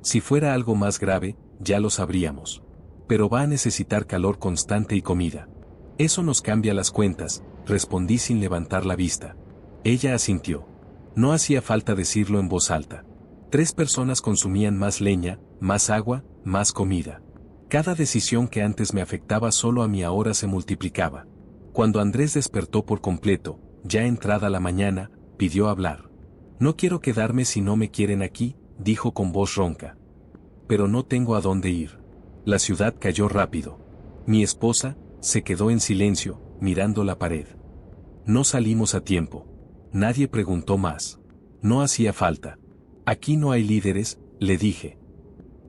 Si fuera algo más grave, ya lo sabríamos. Pero va a necesitar calor constante y comida. Eso nos cambia las cuentas, respondí sin levantar la vista. Ella asintió. No hacía falta decirlo en voz alta. 3 personas consumían más leña, más agua, más comida. Cada decisión que antes me afectaba solo a mí ahora se multiplicaba. Cuando Andrés despertó por completo, ya entrada la mañana, pidió hablar. No quiero quedarme si no me quieren aquí, dijo con voz ronca. Pero no tengo a dónde ir. La ciudad cayó rápido. Mi esposa se quedó en silencio, mirando la pared. No salimos a tiempo. Nadie preguntó más. No hacía falta. Aquí no hay líderes, le dije.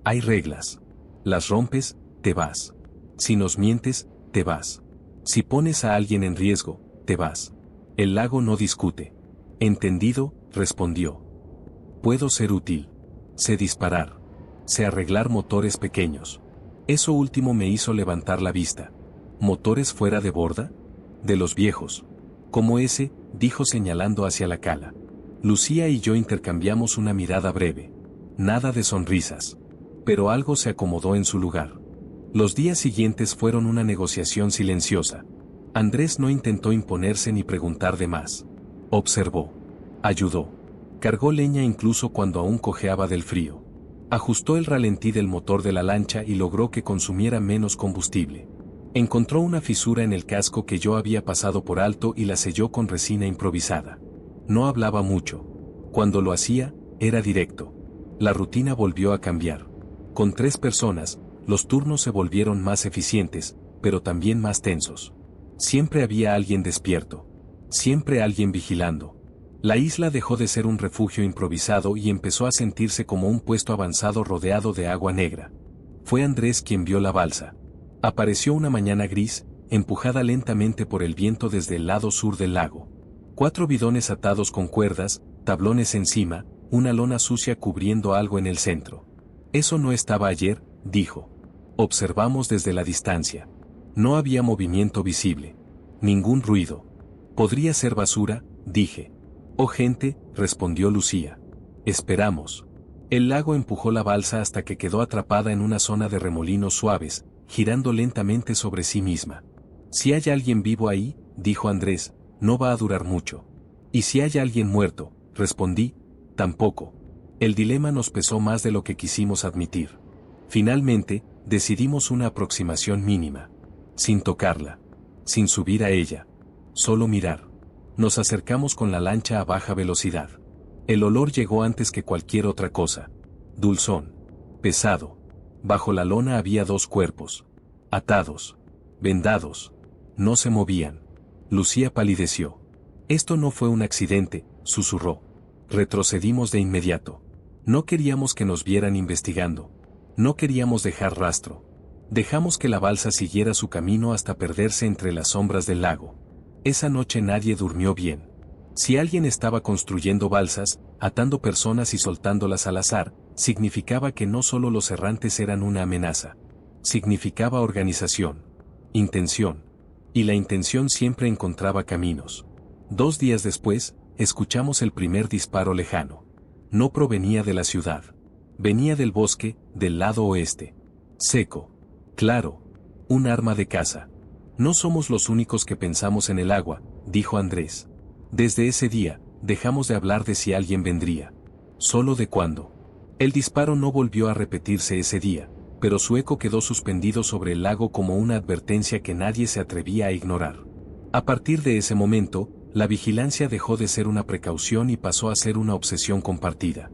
Hay reglas. Las rompes, te vas. Si nos mientes, te vas. Si pones a alguien en riesgo, te vas. El lago no discute. Entendido, respondió. Puedo ser útil. Sé disparar. Sé arreglar motores pequeños. Eso último me hizo levantar la vista. ¿Motores fuera de borda? De los viejos. Como ese, dijo señalando hacia la cala. Lucía y yo intercambiamos una mirada breve. Nada de sonrisas. Pero algo se acomodó en su lugar. Los días siguientes fueron una negociación silenciosa. Andrés no intentó imponerse ni preguntar de más. Observó. Ayudó. Cargó leña incluso cuando aún cojeaba del frío. Ajustó el ralentí del motor de la lancha y logró que consumiera menos combustible. Encontró una fisura en el casco que yo había pasado por alto y la selló con resina improvisada. No hablaba mucho. Cuando lo hacía, era directo. La rutina volvió a cambiar. Con 3 personas, los turnos se volvieron más eficientes, pero también más tensos. Siempre había alguien despierto. Siempre alguien vigilando. La isla dejó de ser un refugio improvisado y empezó a sentirse como un puesto avanzado rodeado de agua negra. Fue Andrés quien vio la balsa. Apareció una mañana gris, empujada lentamente por el viento desde el lado sur del lago. 4 bidones atados con cuerdas, tablones encima, una lona sucia cubriendo algo en el centro. Eso no estaba ayer, dijo. Observamos desde la distancia. No había movimiento visible. Ningún ruido. Podría ser basura, dije. Oh gente, respondió Lucía. Esperamos. El lago empujó la balsa hasta que quedó atrapada en una zona de remolinos suaves, girando lentamente sobre sí misma. Si hay alguien vivo ahí, dijo Andrés, no va a durar mucho. Y si hay alguien muerto, respondí, tampoco. El dilema nos pesó más de lo que quisimos admitir. Finalmente, decidimos una aproximación mínima. Sin tocarla. Sin subir a ella. Solo mirar. Nos acercamos con la lancha a baja velocidad. El olor llegó antes que cualquier otra cosa. Dulzón. Pesado. Bajo la lona había 2 cuerpos. Atados. Vendados. No se movían. Lucía palideció. Esto no fue un accidente, susurró. Retrocedimos de inmediato. No queríamos que nos vieran investigando. No queríamos dejar rastro. Dejamos que la balsa siguiera su camino hasta perderse entre las sombras del lago. Esa noche nadie durmió bien. Si alguien estaba construyendo balsas, atando personas y soltándolas al azar, significaba que no solo los errantes eran una amenaza. Significaba organización. Intención. Y la intención siempre encontraba caminos. 2 días después, escuchamos el primer disparo lejano. No provenía de la ciudad. Venía del bosque, del lado oeste. Seco. Claro. Un arma de caza. No somos los únicos que pensamos en el agua, dijo Andrés. Desde ese día, dejamos de hablar de si alguien vendría. Solo de cuándo. El disparo no volvió a repetirse ese día, pero su eco quedó suspendido sobre el lago como una advertencia que nadie se atrevía a ignorar. A partir de ese momento, la vigilancia dejó de ser una precaución y pasó a ser una obsesión compartida.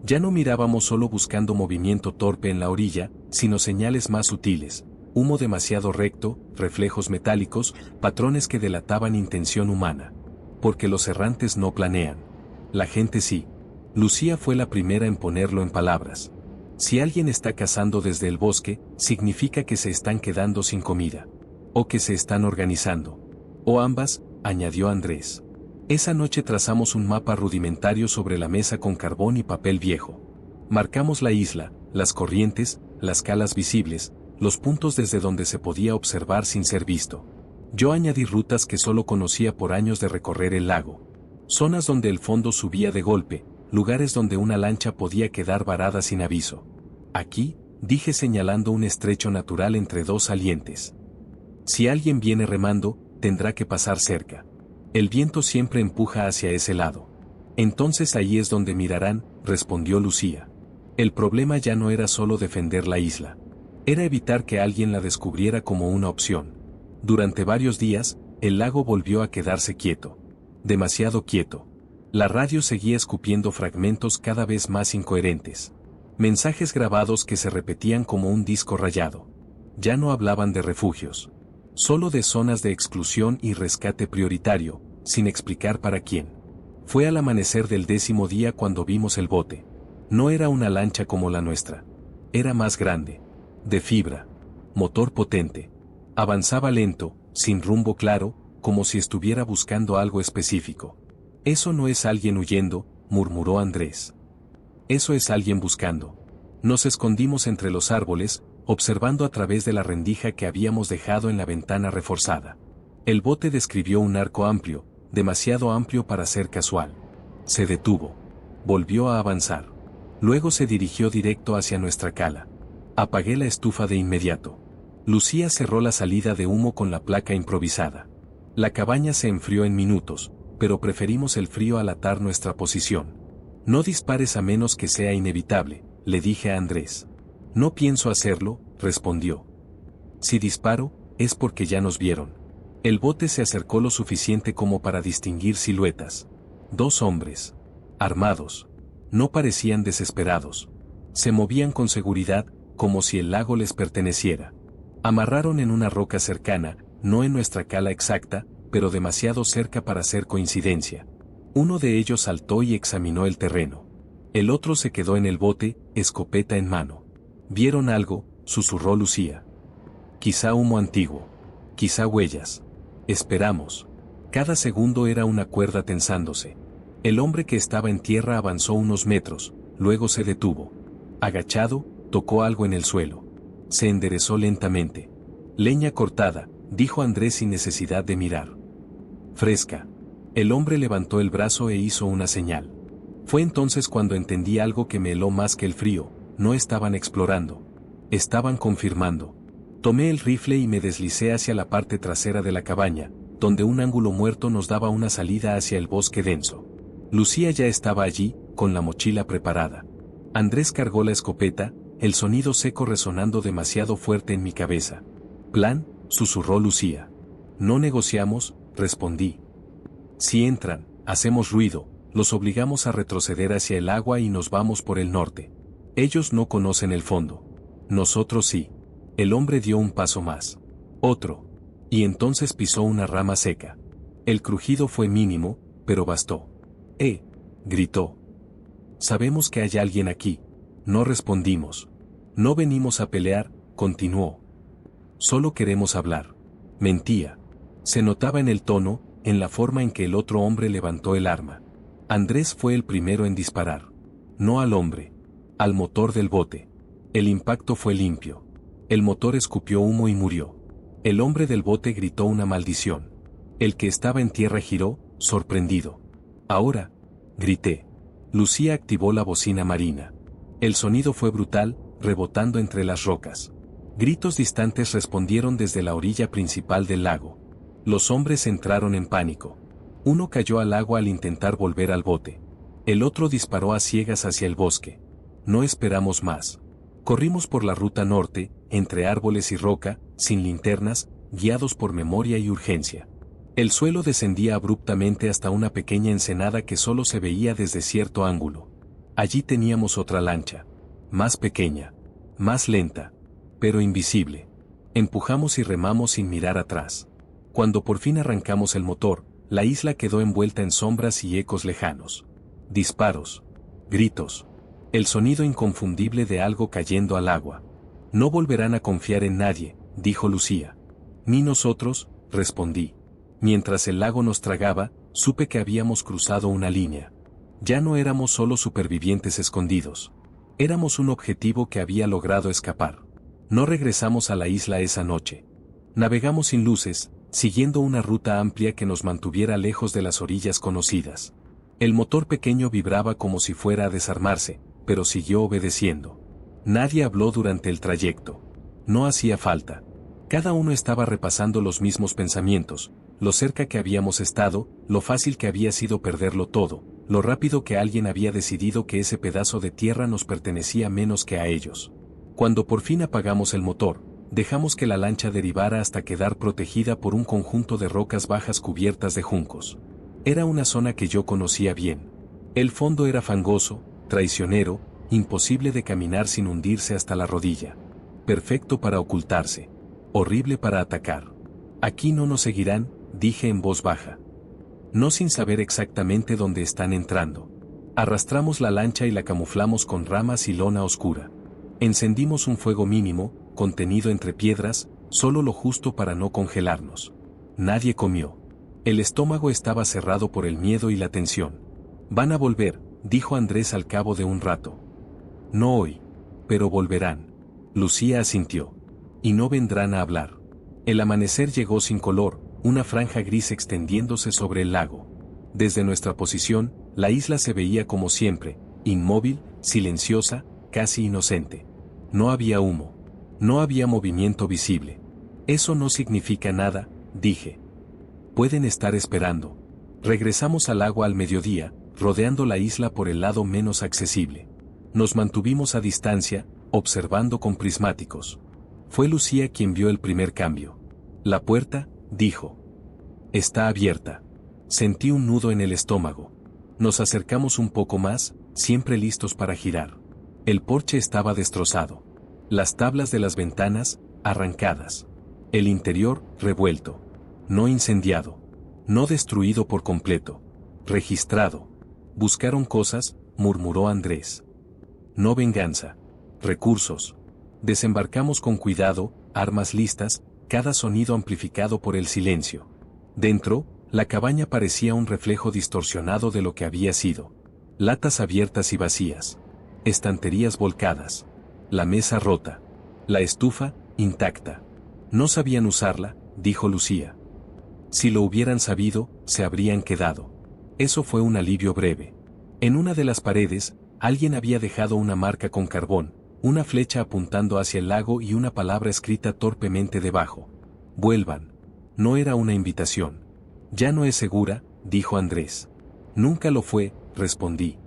Ya no mirábamos solo buscando movimiento torpe en la orilla, sino señales más sutiles, humo demasiado recto, reflejos metálicos, patrones que delataban intención humana. Porque los errantes no planean. La gente sí. Lucía fue la primera en ponerlo en palabras. Si alguien está cazando desde el bosque, significa que se están quedando sin comida. O que se están organizando. O ambas, añadió Andrés. Esa noche trazamos un mapa rudimentario sobre la mesa con carbón y papel viejo. Marcamos la isla, las corrientes, las calas visibles, los puntos desde donde se podía observar sin ser visto. Yo añadí rutas que solo conocía por años de recorrer el lago. Zonas donde el fondo subía de golpe, lugares donde una lancha podía quedar varada sin aviso. Aquí, dije señalando un estrecho natural entre dos salientes. Si alguien viene remando, tendrá que pasar cerca. El viento siempre empuja hacia ese lado. Entonces ahí es donde mirarán, respondió Lucía. El problema ya no era solo defender la isla. Era evitar que alguien la descubriera como una opción. Durante varios días, el lago volvió a quedarse quieto. Demasiado quieto. La radio seguía escupiendo fragmentos cada vez más incoherentes. Mensajes grabados que se repetían como un disco rayado. Ya no hablaban de refugios. Solo de zonas de exclusión y rescate prioritario, sin explicar para quién. Fue al amanecer del 10º día cuando vimos el bote. No era una lancha como la nuestra. Era más grande. De fibra. Motor potente. Avanzaba lento, sin rumbo claro, como si estuviera buscando algo específico. Eso no es alguien huyendo, murmuró Andrés. Eso es alguien buscando. Nos escondimos entre los árboles, observando a través de la rendija que habíamos dejado en la ventana reforzada. El bote describió un arco amplio, demasiado amplio para ser casual. Se detuvo. Volvió a avanzar. Luego se dirigió directo hacia nuestra cala. Apagué la estufa de inmediato. Lucía cerró la salida de humo con la placa improvisada. La cabaña se enfrió en minutos, pero preferimos el frío al atar nuestra posición. No dispares a menos que sea inevitable, le dije a Andrés. No pienso hacerlo, respondió. Si disparo, es porque ya nos vieron. El bote se acercó lo suficiente como para distinguir siluetas. 2 hombres. Armados. No parecían desesperados. Se movían con seguridad, como si el lago les perteneciera. Amarraron en una roca cercana, no en nuestra cala exacta, pero demasiado cerca para ser coincidencia. Uno de ellos saltó y examinó el terreno. El otro se quedó en el bote, escopeta en mano. ¿Vieron algo?, susurró Lucía. Quizá humo antiguo. Quizá huellas. Esperamos. Cada segundo era una cuerda tensándose. El hombre que estaba en tierra avanzó unos metros, luego se detuvo. Agachado, tocó algo en el suelo. Se enderezó lentamente. Leña cortada, dijo Andrés sin necesidad de mirar. Fresca. El hombre levantó el brazo e hizo una señal. Fue entonces cuando entendí algo que me heló más que el frío. No estaban explorando. Estaban confirmando. Tomé el rifle y me deslicé hacia la parte trasera de la cabaña, donde un ángulo muerto nos daba una salida hacia el bosque denso. Lucía ya estaba allí, con la mochila preparada. Andrés cargó la escopeta, el sonido seco resonando demasiado fuerte en mi cabeza. «Plan», susurró Lucía. «No negociamos», respondí. «Si entran, hacemos ruido, los obligamos a retroceder hacia el agua y nos vamos por el norte. Ellos no conocen el fondo. Nosotros sí». El hombre dio un paso más. Otro. Y entonces pisó una rama seca. El crujido fue mínimo, pero bastó. Gritó. «Sabemos que hay alguien aquí». No respondimos. «No venimos a pelear», continuó. «Solo queremos hablar». Mentía. Se notaba en el tono, en la forma en que el otro hombre levantó el arma. Andrés fue el primero en disparar. No al hombre. Al motor del bote. El impacto fue limpio. El motor escupió humo y murió. El hombre del bote gritó una maldición. El que estaba en tierra giró, sorprendido. «Ahora», grité. Lucía activó la bocina marina. El sonido fue brutal, rebotando entre las rocas. Gritos distantes respondieron desde la orilla principal del lago. Los hombres entraron en pánico. Uno cayó al agua al intentar volver al bote. El otro disparó a ciegas hacia el bosque. No esperamos más. Corrimos por la ruta norte, entre árboles y roca, sin linternas, guiados por memoria y urgencia. El suelo descendía abruptamente hasta una pequeña ensenada que solo se veía desde cierto ángulo. Allí teníamos otra lancha. Más pequeña. Más lenta. Pero invisible. Empujamos y remamos sin mirar atrás. Cuando por fin arrancamos el motor, la isla quedó envuelta en sombras y ecos lejanos. Disparos. Gritos. El sonido inconfundible de algo cayendo al agua. «No volverán a confiar en nadie», dijo Lucía. «Ni nosotros», respondí. Mientras el lago nos tragaba, supe que habíamos cruzado una línea. Ya no éramos solo supervivientes escondidos. Éramos un objetivo que había logrado escapar. No regresamos a la isla esa noche. Navegamos sin luces, siguiendo una ruta amplia que nos mantuviera lejos de las orillas conocidas. El motor pequeño vibraba como si fuera a desarmarse, pero siguió obedeciendo. Nadie habló durante el trayecto. No hacía falta. Cada uno estaba repasando los mismos pensamientos, lo cerca que habíamos estado, lo fácil que había sido perderlo todo, lo rápido que alguien había decidido que ese pedazo de tierra nos pertenecía menos que a ellos. Cuando por fin apagamos el motor, dejamos que la lancha derivara hasta quedar protegida por un conjunto de rocas bajas cubiertas de juncos. Era una zona que yo conocía bien. El fondo era fangoso, traicionero, imposible de caminar sin hundirse hasta la rodilla. Perfecto para ocultarse. Horrible para atacar. Aquí no nos seguirán, dije en voz baja. No sin saber exactamente dónde están entrando. Arrastramos la lancha y la camuflamos con ramas y lona oscura. Encendimos un fuego mínimo, contenido entre piedras, solo lo justo para no congelarnos. Nadie comió. El estómago estaba cerrado por el miedo y la tensión. Van a volver, dijo Andrés al cabo de un rato. No hoy. Pero volverán. Lucía asintió. Y no vendrán a hablar. El amanecer llegó sin color, una franja gris extendiéndose sobre el lago. Desde nuestra posición, la isla se veía como siempre, inmóvil, silenciosa, casi inocente. No había humo. No había movimiento visible. Eso no significa nada, dije. Pueden estar esperando. Regresamos al agua al mediodía, rodeando la isla por el lado menos accesible. Nos mantuvimos a distancia, observando con prismáticos. Fue Lucía quien vio el primer cambio. La puerta, dijo. Está abierta. Sentí un nudo en el estómago. Nos acercamos un poco más, siempre listos para girar. El porche estaba destrozado. Las tablas de las ventanas, arrancadas. El interior, revuelto. No incendiado. No destruido por completo. Registrado. Buscaron cosas, murmuró Andrés. No venganza. Recursos. Desembarcamos con cuidado, armas listas, cada sonido amplificado por el silencio. Dentro, la cabaña parecía un reflejo distorsionado de lo que había sido. Latas abiertas y vacías. Estanterías volcadas. La mesa rota. La estufa, intacta. No sabían usarla, dijo Lucía. Si lo hubieran sabido, se habrían quedado. Eso fue un alivio breve. En una de las paredes, alguien había dejado una marca con carbón, una flecha apuntando hacia el lago y una palabra escrita torpemente debajo. Vuelvan. No era una invitación. Ya no es segura, dijo Andrés. Nunca lo fue, respondí.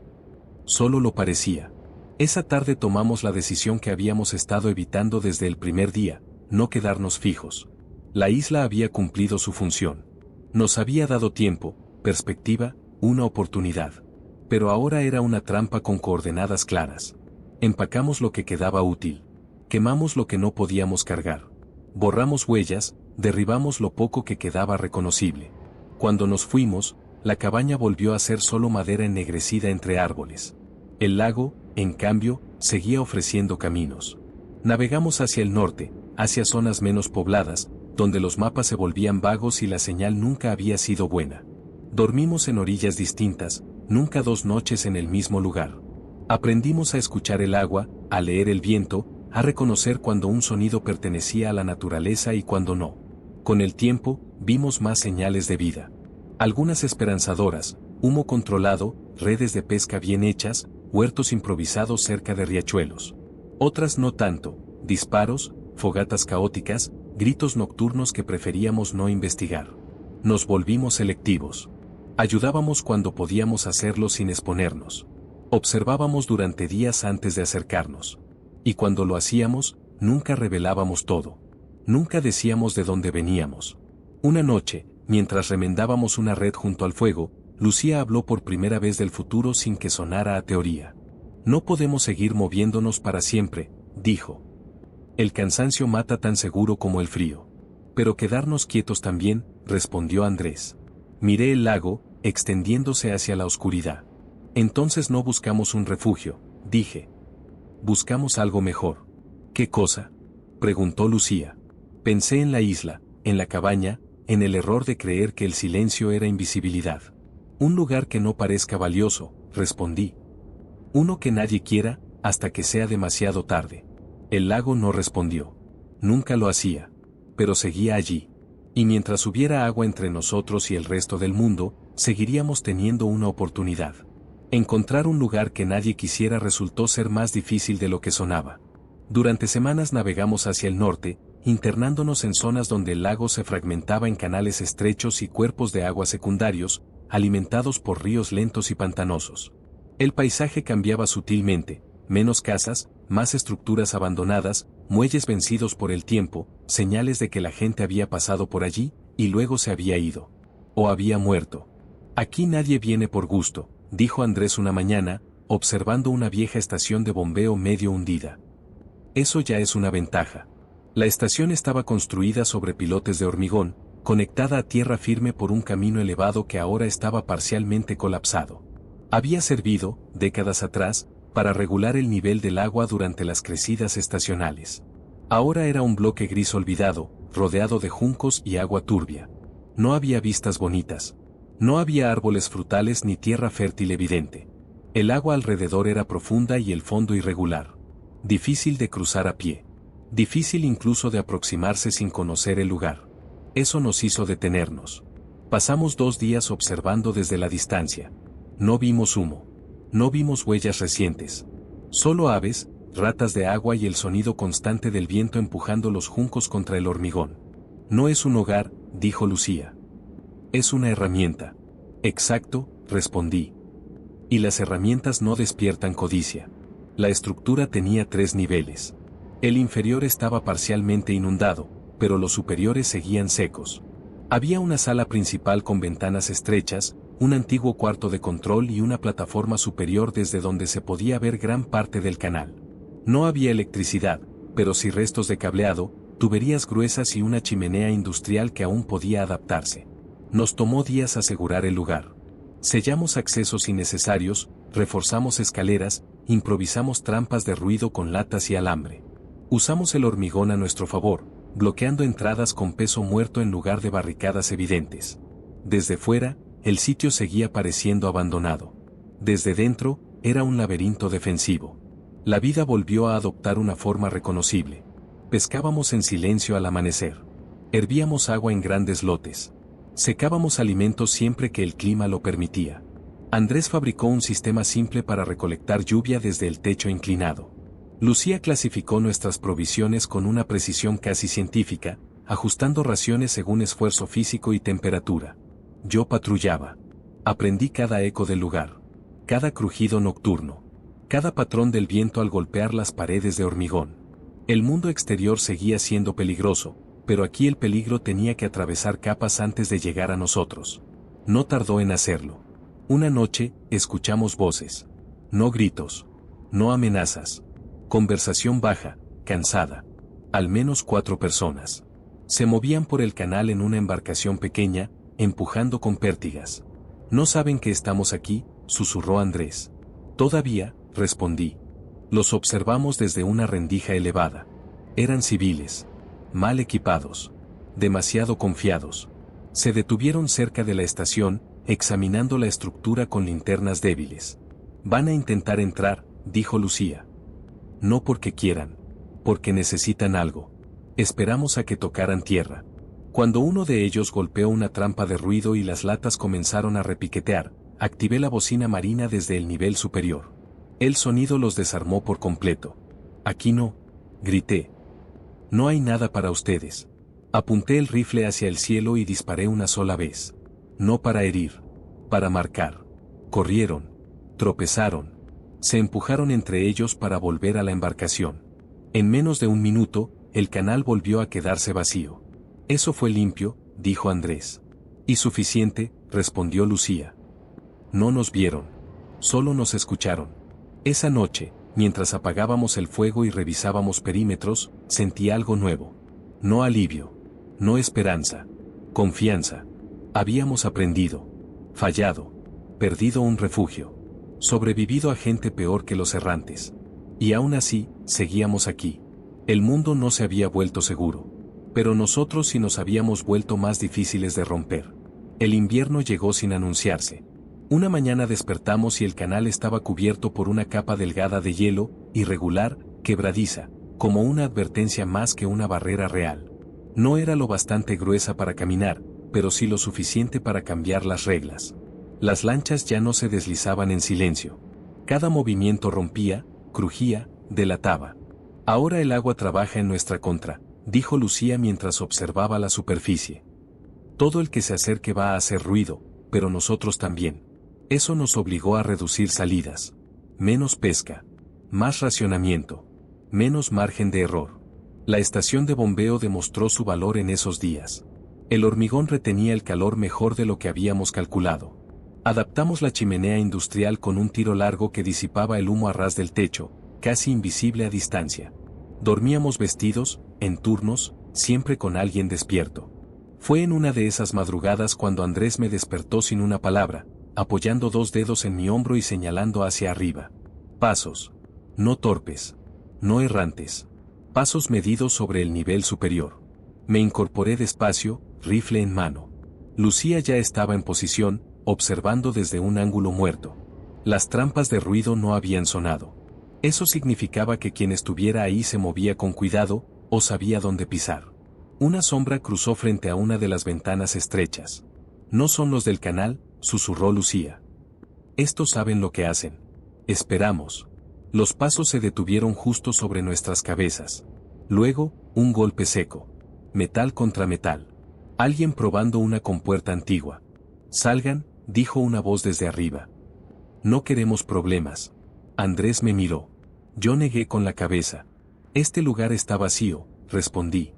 Solo lo parecía. Esa tarde tomamos la decisión que habíamos estado evitando desde el primer día, no quedarnos fijos. La isla había cumplido su función. Nos había dado tiempo, perspectiva, una oportunidad. Pero ahora era una trampa con coordenadas claras. Empacamos lo que quedaba útil. Quemamos lo que no podíamos cargar. Borramos huellas, derribamos lo poco que quedaba reconocible. Cuando nos fuimos, la cabaña volvió a ser solo madera ennegrecida entre árboles. El lago, en cambio, seguía ofreciendo caminos. Navegamos hacia el norte, hacia zonas menos pobladas, donde los mapas se volvían vagos y la señal nunca había sido buena. Dormimos en orillas distintas, nunca 2 noches en el mismo lugar. Aprendimos a escuchar el agua, a leer el viento, a reconocer cuando un sonido pertenecía a la naturaleza y cuando no. Con el tiempo, vimos más señales de vida. Algunas esperanzadoras, humo controlado, redes de pesca bien hechas, huertos improvisados cerca de riachuelos. Otras no tanto, disparos, fogatas caóticas, gritos nocturnos que preferíamos no investigar. Nos volvimos selectivos. Ayudábamos cuando podíamos hacerlo sin exponernos. Observábamos durante días antes de acercarnos. Y cuando lo hacíamos, nunca revelábamos todo. Nunca decíamos de dónde veníamos. Una noche, mientras remendábamos una red junto al fuego, Lucía habló por primera vez del futuro sin que sonara a teoría. No podemos seguir moviéndonos para siempre, dijo. El cansancio mata tan seguro como el frío. Pero quedarnos quietos también, respondió Andrés. Miré el lago, extendiéndose hacia la oscuridad. Entonces no buscamos un refugio, dije. Buscamos algo mejor. ¿Qué cosa?, preguntó Lucía. Pensé en la isla, en la cabaña, en el error de creer que el silencio era invisibilidad. Un lugar que no parezca valioso, respondí. Uno que nadie quiera, hasta que sea demasiado tarde. El lago no respondió. Nunca lo hacía. Pero seguía allí. Y mientras hubiera agua entre nosotros y el resto del mundo, seguiríamos teniendo una oportunidad. Encontrar un lugar que nadie quisiera resultó ser más difícil de lo que sonaba. Durante semanas navegamos hacia el norte, internándonos en zonas donde el lago se fragmentaba en canales estrechos y cuerpos de agua secundarios, alimentados por ríos lentos y pantanosos. El paisaje cambiaba sutilmente, menos casas, más estructuras abandonadas, muelles vencidos por el tiempo, señales de que la gente había pasado por allí, y luego se había ido. O había muerto. Aquí nadie viene por gusto, dijo Andrés una mañana, observando una vieja estación de bombeo medio hundida. Eso ya es una ventaja. La estación estaba construida sobre pilotes de hormigón, conectada a tierra firme por un camino elevado que ahora estaba parcialmente colapsado. Había servido, décadas atrás, para regular el nivel del agua durante las crecidas estacionales. Ahora era un bloque gris olvidado, rodeado de juncos y agua turbia. No había vistas bonitas. No había árboles frutales ni tierra fértil evidente. El agua alrededor era profunda y el fondo irregular. Difícil de cruzar a pie. Difícil incluso de aproximarse sin conocer el lugar. Eso nos hizo detenernos. Pasamos 2 días observando desde la distancia. No vimos humo. No vimos huellas recientes. Solo aves, ratas de agua y el sonido constante del viento empujando los juncos contra el hormigón. No es un hogar, dijo Lucía. Es una herramienta. Exacto, respondí. Y las herramientas no despiertan codicia. La estructura tenía 3 niveles. El inferior estaba parcialmente inundado, pero los superiores seguían secos. Había una sala principal con ventanas estrechas, un antiguo cuarto de control y una plataforma superior desde donde se podía ver gran parte del canal. No había electricidad, pero sí restos de cableado, tuberías gruesas y una chimenea industrial que aún podía adaptarse. Nos tomó días asegurar el lugar. Sellamos accesos innecesarios, reforzamos escaleras, improvisamos trampas de ruido con latas y alambre. Usamos el hormigón a nuestro favor, bloqueando entradas con peso muerto en lugar de barricadas evidentes. Desde fuera, el sitio seguía pareciendo abandonado. Desde dentro, era un laberinto defensivo. La vida volvió a adoptar una forma reconocible. Pescábamos en silencio al amanecer. Hervíamos agua en grandes lotes. Secábamos alimentos siempre que el clima lo permitía. Andrés fabricó un sistema simple para recolectar lluvia desde el techo inclinado. Lucía clasificó nuestras provisiones con una precisión casi científica, ajustando raciones según esfuerzo físico y temperatura. Yo patrullaba. Aprendí cada eco del lugar. Cada crujido nocturno. Cada patrón del viento al golpear las paredes de hormigón. El mundo exterior seguía siendo peligroso, pero aquí el peligro tenía que atravesar capas antes de llegar a nosotros. No tardó en hacerlo. Una noche, escuchamos voces. No gritos. No amenazas. Conversación baja, cansada. Al menos 4 personas. Se movían por el canal en una embarcación pequeña, empujando con pértigas. «No saben que estamos aquí», susurró Andrés. «Todavía», respondí. Los observamos desde una rendija elevada. Eran civiles. Mal equipados. Demasiado confiados. Se detuvieron cerca de la estación, examinando la estructura con linternas débiles. «Van a intentar entrar», dijo Lucía. «No porque quieran. Porque necesitan algo». Esperamos a que tocaran tierra. Cuando uno de ellos golpeó una trampa de ruido y las latas comenzaron a repiquetear, activé la bocina marina desde el nivel superior. El sonido los desarmó por completo. «Aquí no», grité. «No hay nada para ustedes». Apunté el rifle hacia el cielo y disparé una sola vez. No para herir. Para marcar. Corrieron. Tropezaron. Se empujaron entre ellos para volver a la embarcación. En menos de 1 minuto, el canal volvió a quedarse vacío. «Eso fue limpio», dijo Andrés. «Y suficiente», respondió Lucía. No nos vieron. Solo nos escucharon. Esa noche, mientras apagábamos el fuego y revisábamos perímetros, sentí algo nuevo. No alivio. No esperanza. Confianza. Habíamos aprendido. Fallado. Perdido un refugio. Sobrevivido a gente peor que los errantes. Y aún así, seguíamos aquí. El mundo no se había vuelto seguro. Pero nosotros sí nos habíamos vuelto más difíciles de romper. El invierno llegó sin anunciarse. Una mañana despertamos y el canal estaba cubierto por una capa delgada de hielo, irregular, quebradiza, como una advertencia más que una barrera real. No era lo bastante gruesa para caminar, pero sí lo suficiente para cambiar las reglas. Las lanchas ya no se deslizaban en silencio. Cada movimiento rompía, crujía, delataba. Ahora el agua trabaja en nuestra contra, dijo Lucía mientras observaba la superficie. Todo el que se acerque va a hacer ruido, pero nosotros también. Eso nos obligó a reducir salidas. Menos pesca. Más racionamiento. Menos margen de error. La estación de bombeo demostró su valor en esos días. El hormigón retenía el calor mejor de lo que habíamos calculado. Adaptamos la chimenea industrial con un tiro largo que disipaba el humo a ras del techo, casi invisible a distancia. Dormíamos vestidos, en turnos, siempre con alguien despierto. Fue en una de esas madrugadas cuando Andrés me despertó sin una palabra, apoyando 2 dedos en mi hombro y señalando hacia arriba. Pasos. No torpes. No errantes. Pasos medidos sobre el nivel superior. Me incorporé despacio, rifle en mano. Lucía ya estaba en posición, observando desde un ángulo muerto. Las trampas de ruido no habían sonado. Eso significaba que quien estuviera ahí se movía con cuidado, o sabía dónde pisar. Una sombra cruzó frente a una de las ventanas estrechas. No son los del canal, susurró Lucía. Estos saben lo que hacen. Esperamos. Los pasos se detuvieron justo sobre nuestras cabezas. Luego, un golpe seco. Metal contra metal. Alguien probando una compuerta antigua. Salgan, dijo una voz desde arriba. No queremos problemas. Andrés me miró. Yo negué con la cabeza. Este lugar está vacío, respondí.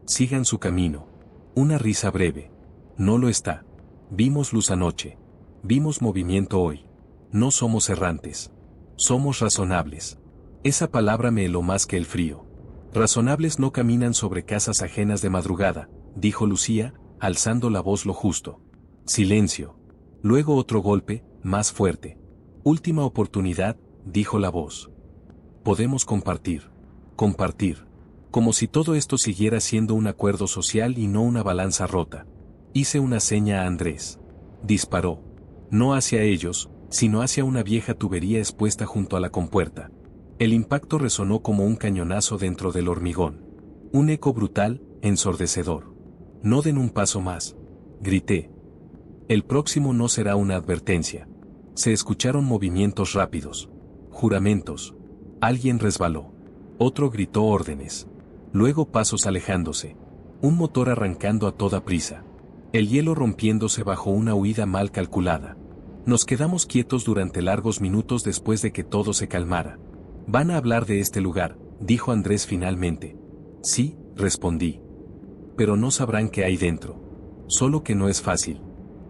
Sigan su camino. Una risa breve. No lo está. Vimos luz anoche. Vimos movimiento hoy. No somos errantes. Somos razonables. Esa palabra me heló más que el frío. Razonables no caminan sobre casas ajenas de madrugada, dijo Lucía, alzando la voz lo justo. Silencio. Luego otro golpe, más fuerte. Última oportunidad, dijo la voz. Podemos compartir. Compartir. Como si todo esto siguiera siendo un acuerdo social y no una balanza rota. Hice una seña a Andrés. Disparó. No hacia ellos, sino hacia una vieja tubería expuesta junto a la compuerta. El impacto resonó como un cañonazo dentro del hormigón. Un eco brutal, ensordecedor. No den un paso más. Grité. El próximo no será una advertencia. Se escucharon movimientos rápidos. Juramentos. Alguien resbaló. Otro gritó órdenes. Luego pasos alejándose. Un motor arrancando a toda prisa. El hielo rompiéndose bajo una huida mal calculada. Nos quedamos quietos durante largos minutos después de que todo se calmara. Van a hablar de este lugar, dijo Andrés finalmente. Sí, respondí. Pero no sabrán qué hay dentro. Solo que no es fácil.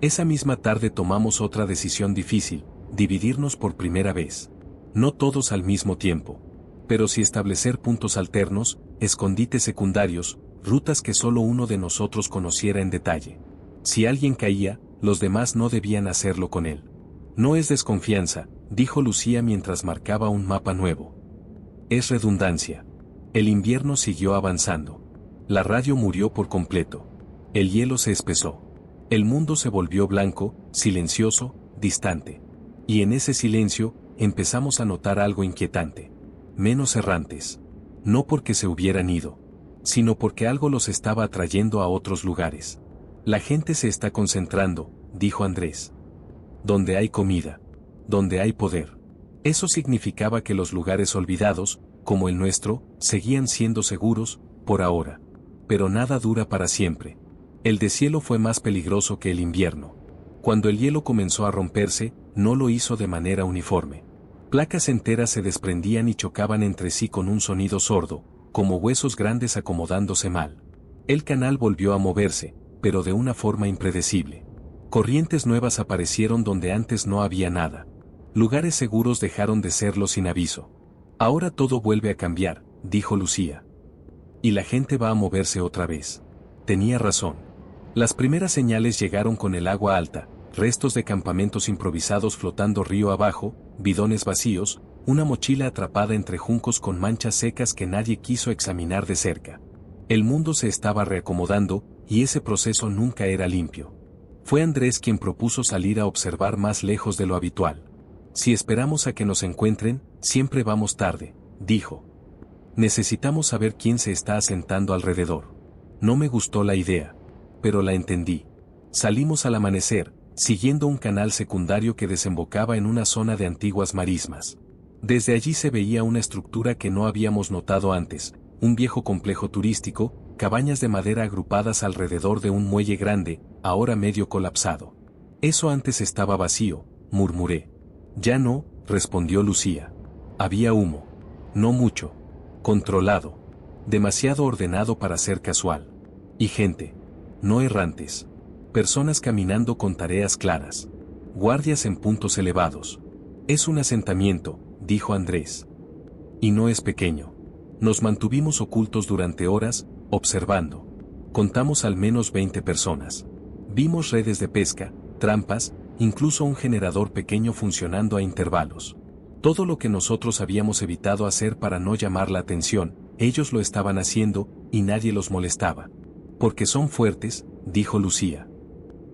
Esa misma tarde tomamos otra decisión difícil, dividirnos por primera vez. No todos al mismo tiempo. Pero sí establecer puntos alternos, escondites secundarios, rutas que solo uno de nosotros conociera en detalle. Si alguien caía, los demás no debían hacerlo con él. No es desconfianza, dijo Lucía mientras marcaba un mapa nuevo. Es redundancia. El invierno siguió avanzando. La radio murió por completo. El hielo se espesó. El mundo se volvió blanco, silencioso, distante. Y en ese silencio, empezamos a notar algo inquietante. Menos errantes. No porque se hubieran ido, sino porque algo los estaba atrayendo a otros lugares. La gente se está concentrando, dijo Andrés. Donde hay comida. Donde hay poder. Eso significaba que los lugares olvidados, como el nuestro, seguían siendo seguros, por ahora. Pero nada dura para siempre. El deshielo fue más peligroso que el invierno. Cuando el hielo comenzó a romperse, no lo hizo de manera uniforme. Placas enteras se desprendían y chocaban entre sí con un sonido sordo, como huesos grandes acomodándose mal. El canal volvió a moverse, pero de una forma impredecible. Corrientes nuevas aparecieron donde antes no había nada. Lugares seguros dejaron de serlo sin aviso. Ahora todo vuelve a cambiar, dijo Lucía. Y la gente va a moverse otra vez. Tenía razón. Las primeras señales llegaron con el agua alta, restos de campamentos improvisados flotando río abajo, bidones vacíos, una mochila atrapada entre juncos con manchas secas que nadie quiso examinar de cerca. El mundo se estaba reacomodando, y ese proceso nunca era limpio. Fue Andrés quien propuso salir a observar más lejos de lo habitual. Si esperamos a que nos encuentren, siempre vamos tarde, dijo. Necesitamos saber quién se está asentando alrededor. No me gustó la idea, pero la entendí. Salimos al amanecer, siguiendo un canal secundario que desembocaba en una zona de antiguas marismas. Desde allí se veía una estructura que no habíamos notado antes, un viejo complejo turístico, cabañas de madera agrupadas alrededor de un muelle grande, ahora medio colapsado. Eso antes estaba vacío, murmuré. Ya no, respondió Lucía. Había humo. No mucho. Controlado. Demasiado ordenado para ser casual. Y gente. No errantes. Personas caminando con tareas claras. Guardias en puntos elevados. Es un asentamiento, dijo Andrés. Y no es pequeño. Nos mantuvimos ocultos durante horas, observando. Contamos al menos 20 personas. Vimos redes de pesca, trampas, incluso un generador pequeño funcionando a intervalos. Todo lo que nosotros habíamos evitado hacer para no llamar la atención, ellos lo estaban haciendo, y nadie los molestaba. Porque son fuertes, dijo Lucía.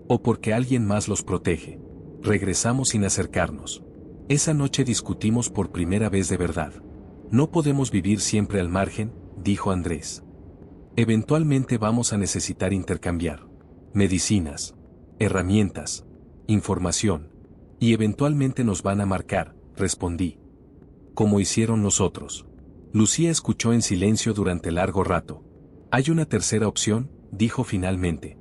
O porque alguien más los protege. Regresamos sin acercarnos. Esa noche discutimos por primera vez de verdad. No podemos vivir siempre al margen, dijo Andrés. Eventualmente vamos a necesitar intercambiar medicinas, herramientas, información. Y eventualmente nos van a marcar, respondí. Como hicieron los otros. Lucía escuchó en silencio durante largo rato. Hay una tercera opción, dijo finalmente.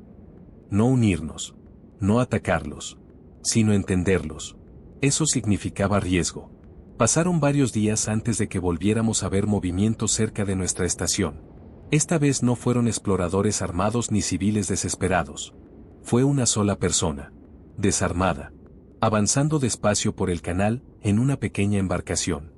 No unirnos. No atacarlos. Sino entenderlos. Eso significaba riesgo. Pasaron varios días antes de que volviéramos a ver movimientos cerca de nuestra estación. Esta vez no fueron exploradores armados ni civiles desesperados. Fue una sola persona. Desarmada. Avanzando despacio por el canal, en una pequeña embarcación.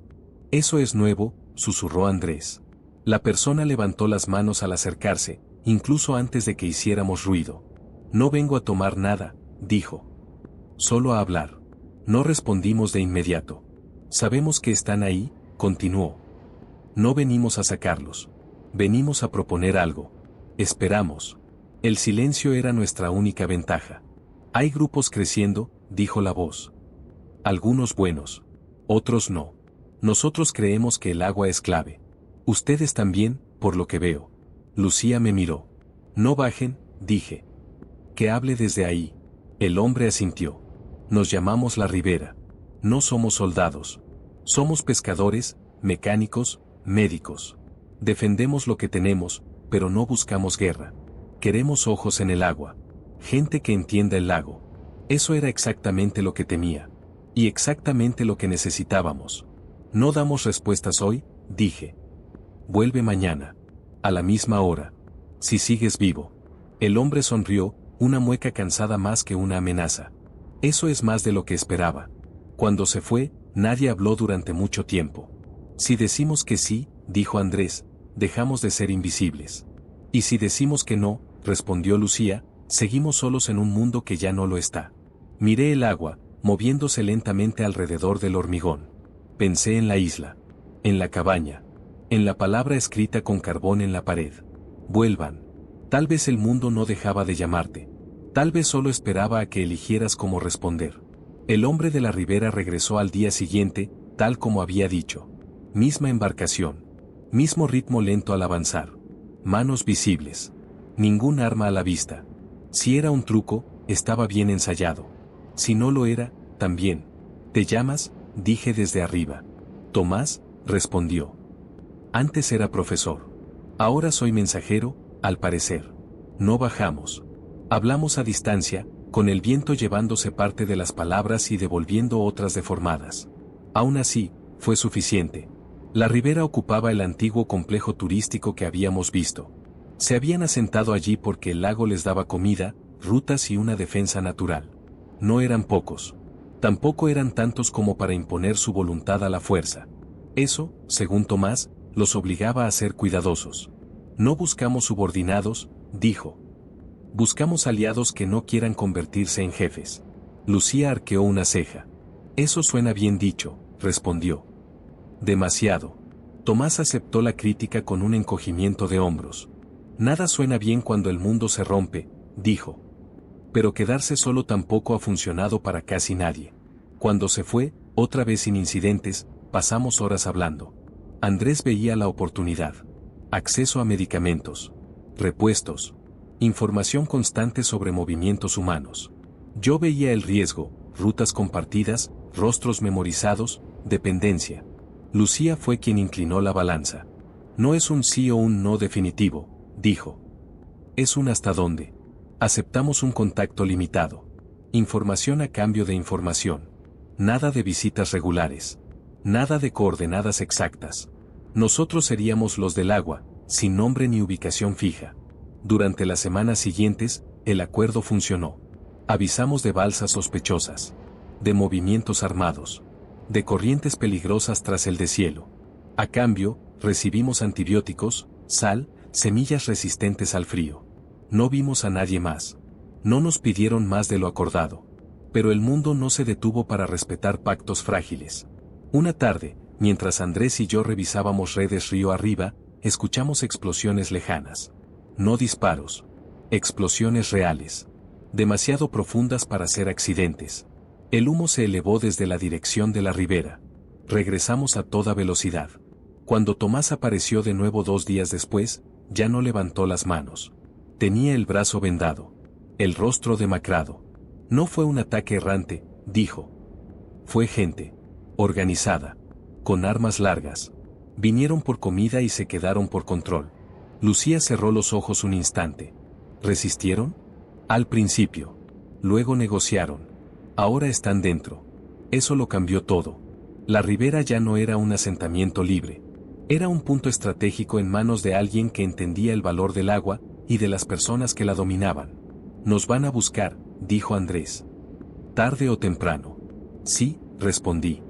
Eso es nuevo, susurró Andrés. La persona levantó las manos al acercarse, incluso antes de que hiciéramos ruido. No vengo a tomar nada, dijo. Solo a hablar. No respondimos de inmediato. Sabemos que están ahí, continuó. No venimos a sacarlos. Venimos a proponer algo. Esperamos. El silencio era nuestra única ventaja. Hay grupos creciendo, dijo la voz. Algunos buenos. Otros no. Nosotros creemos que el agua es clave. Ustedes también, por lo que veo. Lucía me miró. No bajen, dije. Que hable desde ahí. El hombre asintió. Nos llamamos La Ribera. No somos soldados. Somos pescadores, mecánicos, médicos. Defendemos lo que tenemos, pero no buscamos guerra. Queremos ojos en el agua. Gente que entienda el lago. Eso era exactamente lo que temía. Y exactamente lo que necesitábamos. No damos respuestas hoy, dije. Vuelve mañana. A la misma hora. Si sigues vivo. El hombre sonrió, una mueca cansada más que una amenaza. Eso es más de lo que esperaba. Cuando se fue, nadie habló durante mucho tiempo. Si decimos que sí, dijo Andrés, dejamos de ser invisibles. Y si decimos que no, respondió Lucía, seguimos solos en un mundo que ya no lo está. Miré el agua, moviéndose lentamente alrededor del hormigón. Pensé en la isla. En la cabaña. En la palabra escrita con carbón en la pared. Vuelvan. Tal vez el mundo no dejaba de llamarte. Tal vez solo esperaba a que eligieras cómo responder. El hombre de la ribera regresó al día siguiente, tal como había dicho. Misma embarcación. Mismo ritmo lento al avanzar. Manos visibles. Ningún arma a la vista. Si era un truco, estaba bien ensayado. Si no lo era, también. ¿Te llamas?, dije desde arriba. Tomás, respondió. Antes era profesor. Ahora soy mensajero, al parecer. No bajamos. Hablamos a distancia, con el viento llevándose parte de las palabras y devolviendo otras deformadas. Aún así, fue suficiente. La ribera ocupaba el antiguo complejo turístico que habíamos visto. Se habían asentado allí porque el lago les daba comida, rutas y una defensa natural. No eran pocos. Tampoco eran tantos como para imponer su voluntad a la fuerza. Eso, según Tomás, los obligaba a ser cuidadosos. No buscamos subordinados, dijo. Buscamos aliados que no quieran convertirse en jefes. Lucía arqueó una ceja. Eso suena bien dicho, respondió. Demasiado. Tomás aceptó la crítica con un encogimiento de hombros. Nada suena bien cuando el mundo se rompe, dijo. Pero quedarse solo tampoco ha funcionado para casi nadie. Cuando se fue, otra vez sin incidentes, pasamos horas hablando. Andrés veía la oportunidad. Acceso a medicamentos. Repuestos. Información constante sobre movimientos humanos. Yo veía el riesgo, rutas compartidas, rostros memorizados, dependencia. Lucía fue quien inclinó la balanza. No es un sí o un no definitivo, dijo. Es un hasta dónde. Aceptamos un contacto limitado. Información a cambio de información. Nada de visitas regulares. Nada de coordenadas exactas. Nosotros seríamos los del agua, sin nombre ni ubicación fija. Durante las semanas siguientes, el acuerdo funcionó. Avisamos de balsas sospechosas. De movimientos armados. De corrientes peligrosas tras el deshielo. A cambio, recibimos antibióticos, sal, semillas resistentes al frío. No vimos a nadie más. No nos pidieron más de lo acordado. Pero el mundo no se detuvo para respetar pactos frágiles. Una tarde, mientras Andrés y yo revisábamos redes río arriba, escuchamos explosiones lejanas. No disparos. Explosiones reales. Demasiado profundas para ser accidentes. El humo se elevó desde la dirección de la ribera. Regresamos a toda velocidad. Cuando Tomás apareció de nuevo 2 días después, ya no levantó las manos. Tenía el brazo vendado. El rostro demacrado. No fue un ataque errante, dijo. Fue gente. Organizada. Con armas largas. Vinieron por comida y se quedaron por control. Lucía cerró los ojos un instante. ¿Resistieron? Al principio. Luego negociaron. Ahora están dentro. Eso lo cambió todo. La ribera ya no era un asentamiento libre. Era un punto estratégico en manos de alguien que entendía el valor del agua y de las personas que la dominaban. Nos van a buscar, dijo Andrés. Tarde o temprano. Sí, respondí.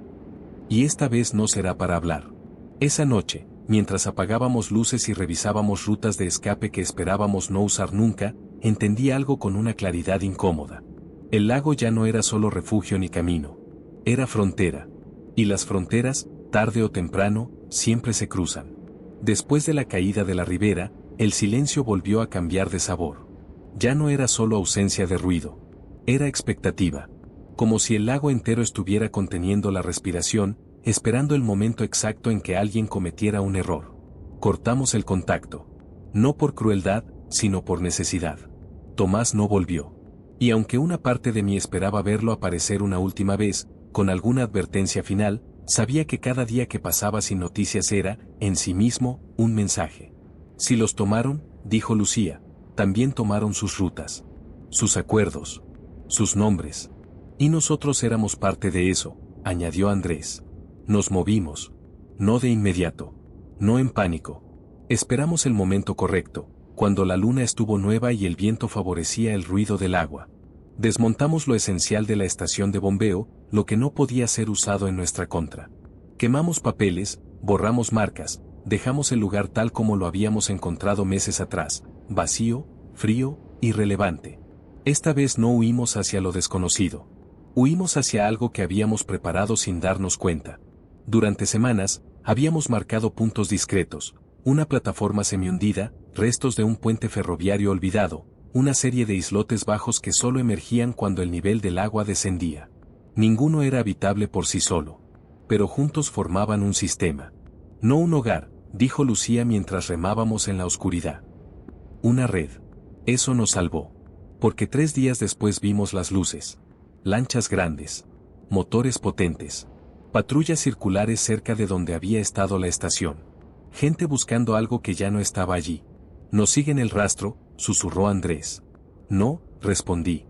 Y esta vez no será para hablar. Esa noche, mientras apagábamos luces y revisábamos rutas de escape que esperábamos no usar nunca, entendí algo con una claridad incómoda. El lago ya no era solo refugio ni camino. Era frontera. Y las fronteras, tarde o temprano, siempre se cruzan. Después de la caída de la ribera, el silencio volvió a cambiar de sabor. Ya no era solo ausencia de ruido. Era expectativa. Como si el lago entero estuviera conteniendo la respiración, esperando el momento exacto en que alguien cometiera un error. Cortamos el contacto. No por crueldad, sino por necesidad. Tomás no volvió. Y aunque una parte de mí esperaba verlo aparecer una última vez, con alguna advertencia final, sabía que cada día que pasaba sin noticias era, en sí mismo, un mensaje. Si los tomaron, dijo Lucía, también tomaron sus rutas. Sus acuerdos. Sus nombres. Y nosotros éramos parte de eso, añadió Andrés. Nos movimos. No de inmediato. No en pánico. Esperamos el momento correcto, cuando la luna estuvo nueva y el viento favorecía el ruido del agua. Desmontamos lo esencial de la estación de bombeo, lo que no podía ser usado en nuestra contra. Quemamos papeles, borramos marcas, dejamos el lugar tal como lo habíamos encontrado meses atrás, vacío, frío, irrelevante. Esta vez no huimos hacia lo desconocido. Huimos hacia algo que habíamos preparado sin darnos cuenta. Durante semanas, habíamos marcado puntos discretos, una plataforma semihundida, restos de un puente ferroviario olvidado, una serie de islotes bajos que solo emergían cuando el nivel del agua descendía. Ninguno era habitable por sí solo. Pero juntos formaban un sistema. No un hogar, dijo Lucía mientras remábamos en la oscuridad. Una red. Eso nos salvó. Porque 3 días después vimos las luces. Lanchas grandes. Motores potentes. Patrullas circulares cerca de donde había estado la estación. Gente buscando algo que ya no estaba allí. Nos siguen el rastro, susurró Andrés. No, respondí.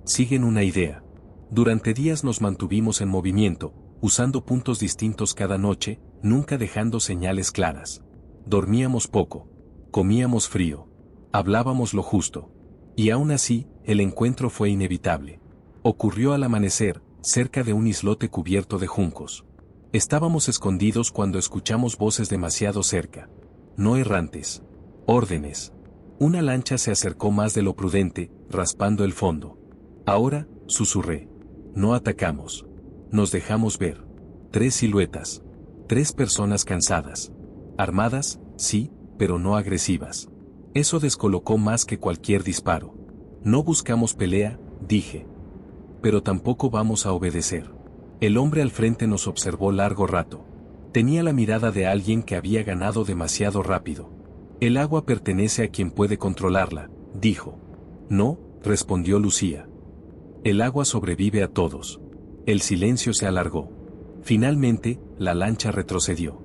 Siguen una idea. Durante días nos mantuvimos en movimiento, usando puntos distintos cada noche, nunca dejando señales claras. Dormíamos poco. Comíamos frío. Hablábamos lo justo. Y aún así, el encuentro fue inevitable. Ocurrió al amanecer, cerca de un islote cubierto de juncos. Estábamos escondidos cuando escuchamos voces demasiado cerca. No errantes. Órdenes. Una lancha se acercó más de lo prudente, raspando el fondo. Ahora, susurré. No atacamos. Nos dejamos ver. 3 siluetas. 3 personas cansadas. Armadas, sí, pero no agresivas. Eso descolocó más que cualquier disparo. No buscamos pelea, dije. Pero tampoco vamos a obedecer. El hombre al frente nos observó largo rato. Tenía la mirada de alguien que había ganado demasiado rápido. El agua pertenece a quien puede controlarla, dijo. No, respondió Lucía. El agua sobrevive a todos. El silencio se alargó. Finalmente, la lancha retrocedió.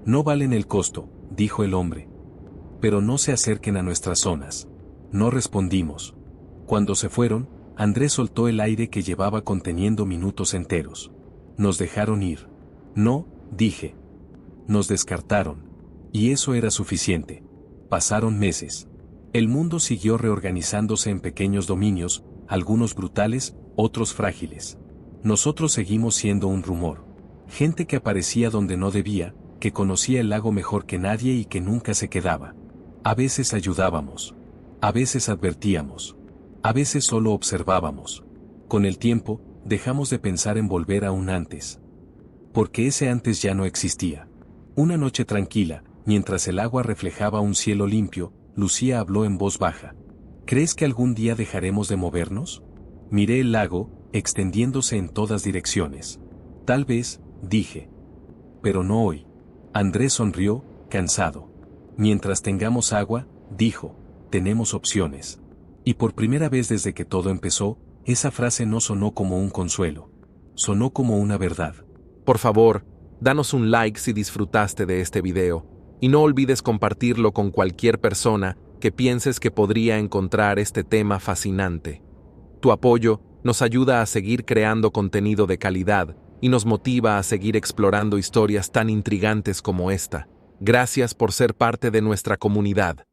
No valen el costo, dijo el hombre. Pero no se acerquen a nuestras zonas. No respondimos. Cuando se fueron, Andrés soltó el aire que llevaba conteniendo minutos enteros. Nos dejaron ir. No, dije. Nos descartaron. Y eso era suficiente. Pasaron meses. El mundo siguió reorganizándose en pequeños dominios, algunos brutales, otros frágiles. Nosotros seguimos siendo un rumor. Gente que aparecía donde no debía, que conocía el lago mejor que nadie y que nunca se quedaba. A veces ayudábamos. A veces advertíamos. A veces solo observábamos. Con el tiempo, dejamos de pensar en volver a un antes. Porque ese antes ya no existía. Una noche tranquila, mientras el agua reflejaba un cielo limpio, Lucía habló en voz baja. ¿Crees que algún día dejaremos de movernos? Miré el lago, extendiéndose en todas direcciones. Tal vez, dije. Pero no hoy. Andrés sonrió, cansado. Mientras tengamos agua, dijo, tenemos opciones. Y por primera vez desde que todo empezó, esa frase no sonó como un consuelo. Sonó como una verdad. Por favor, danos un like si disfrutaste de este video, y no olvides compartirlo con cualquier persona que pienses que podría encontrar este tema fascinante. Tu apoyo nos ayuda a seguir creando contenido de calidad y nos motiva a seguir explorando historias tan intrigantes como esta. Gracias por ser parte de nuestra comunidad.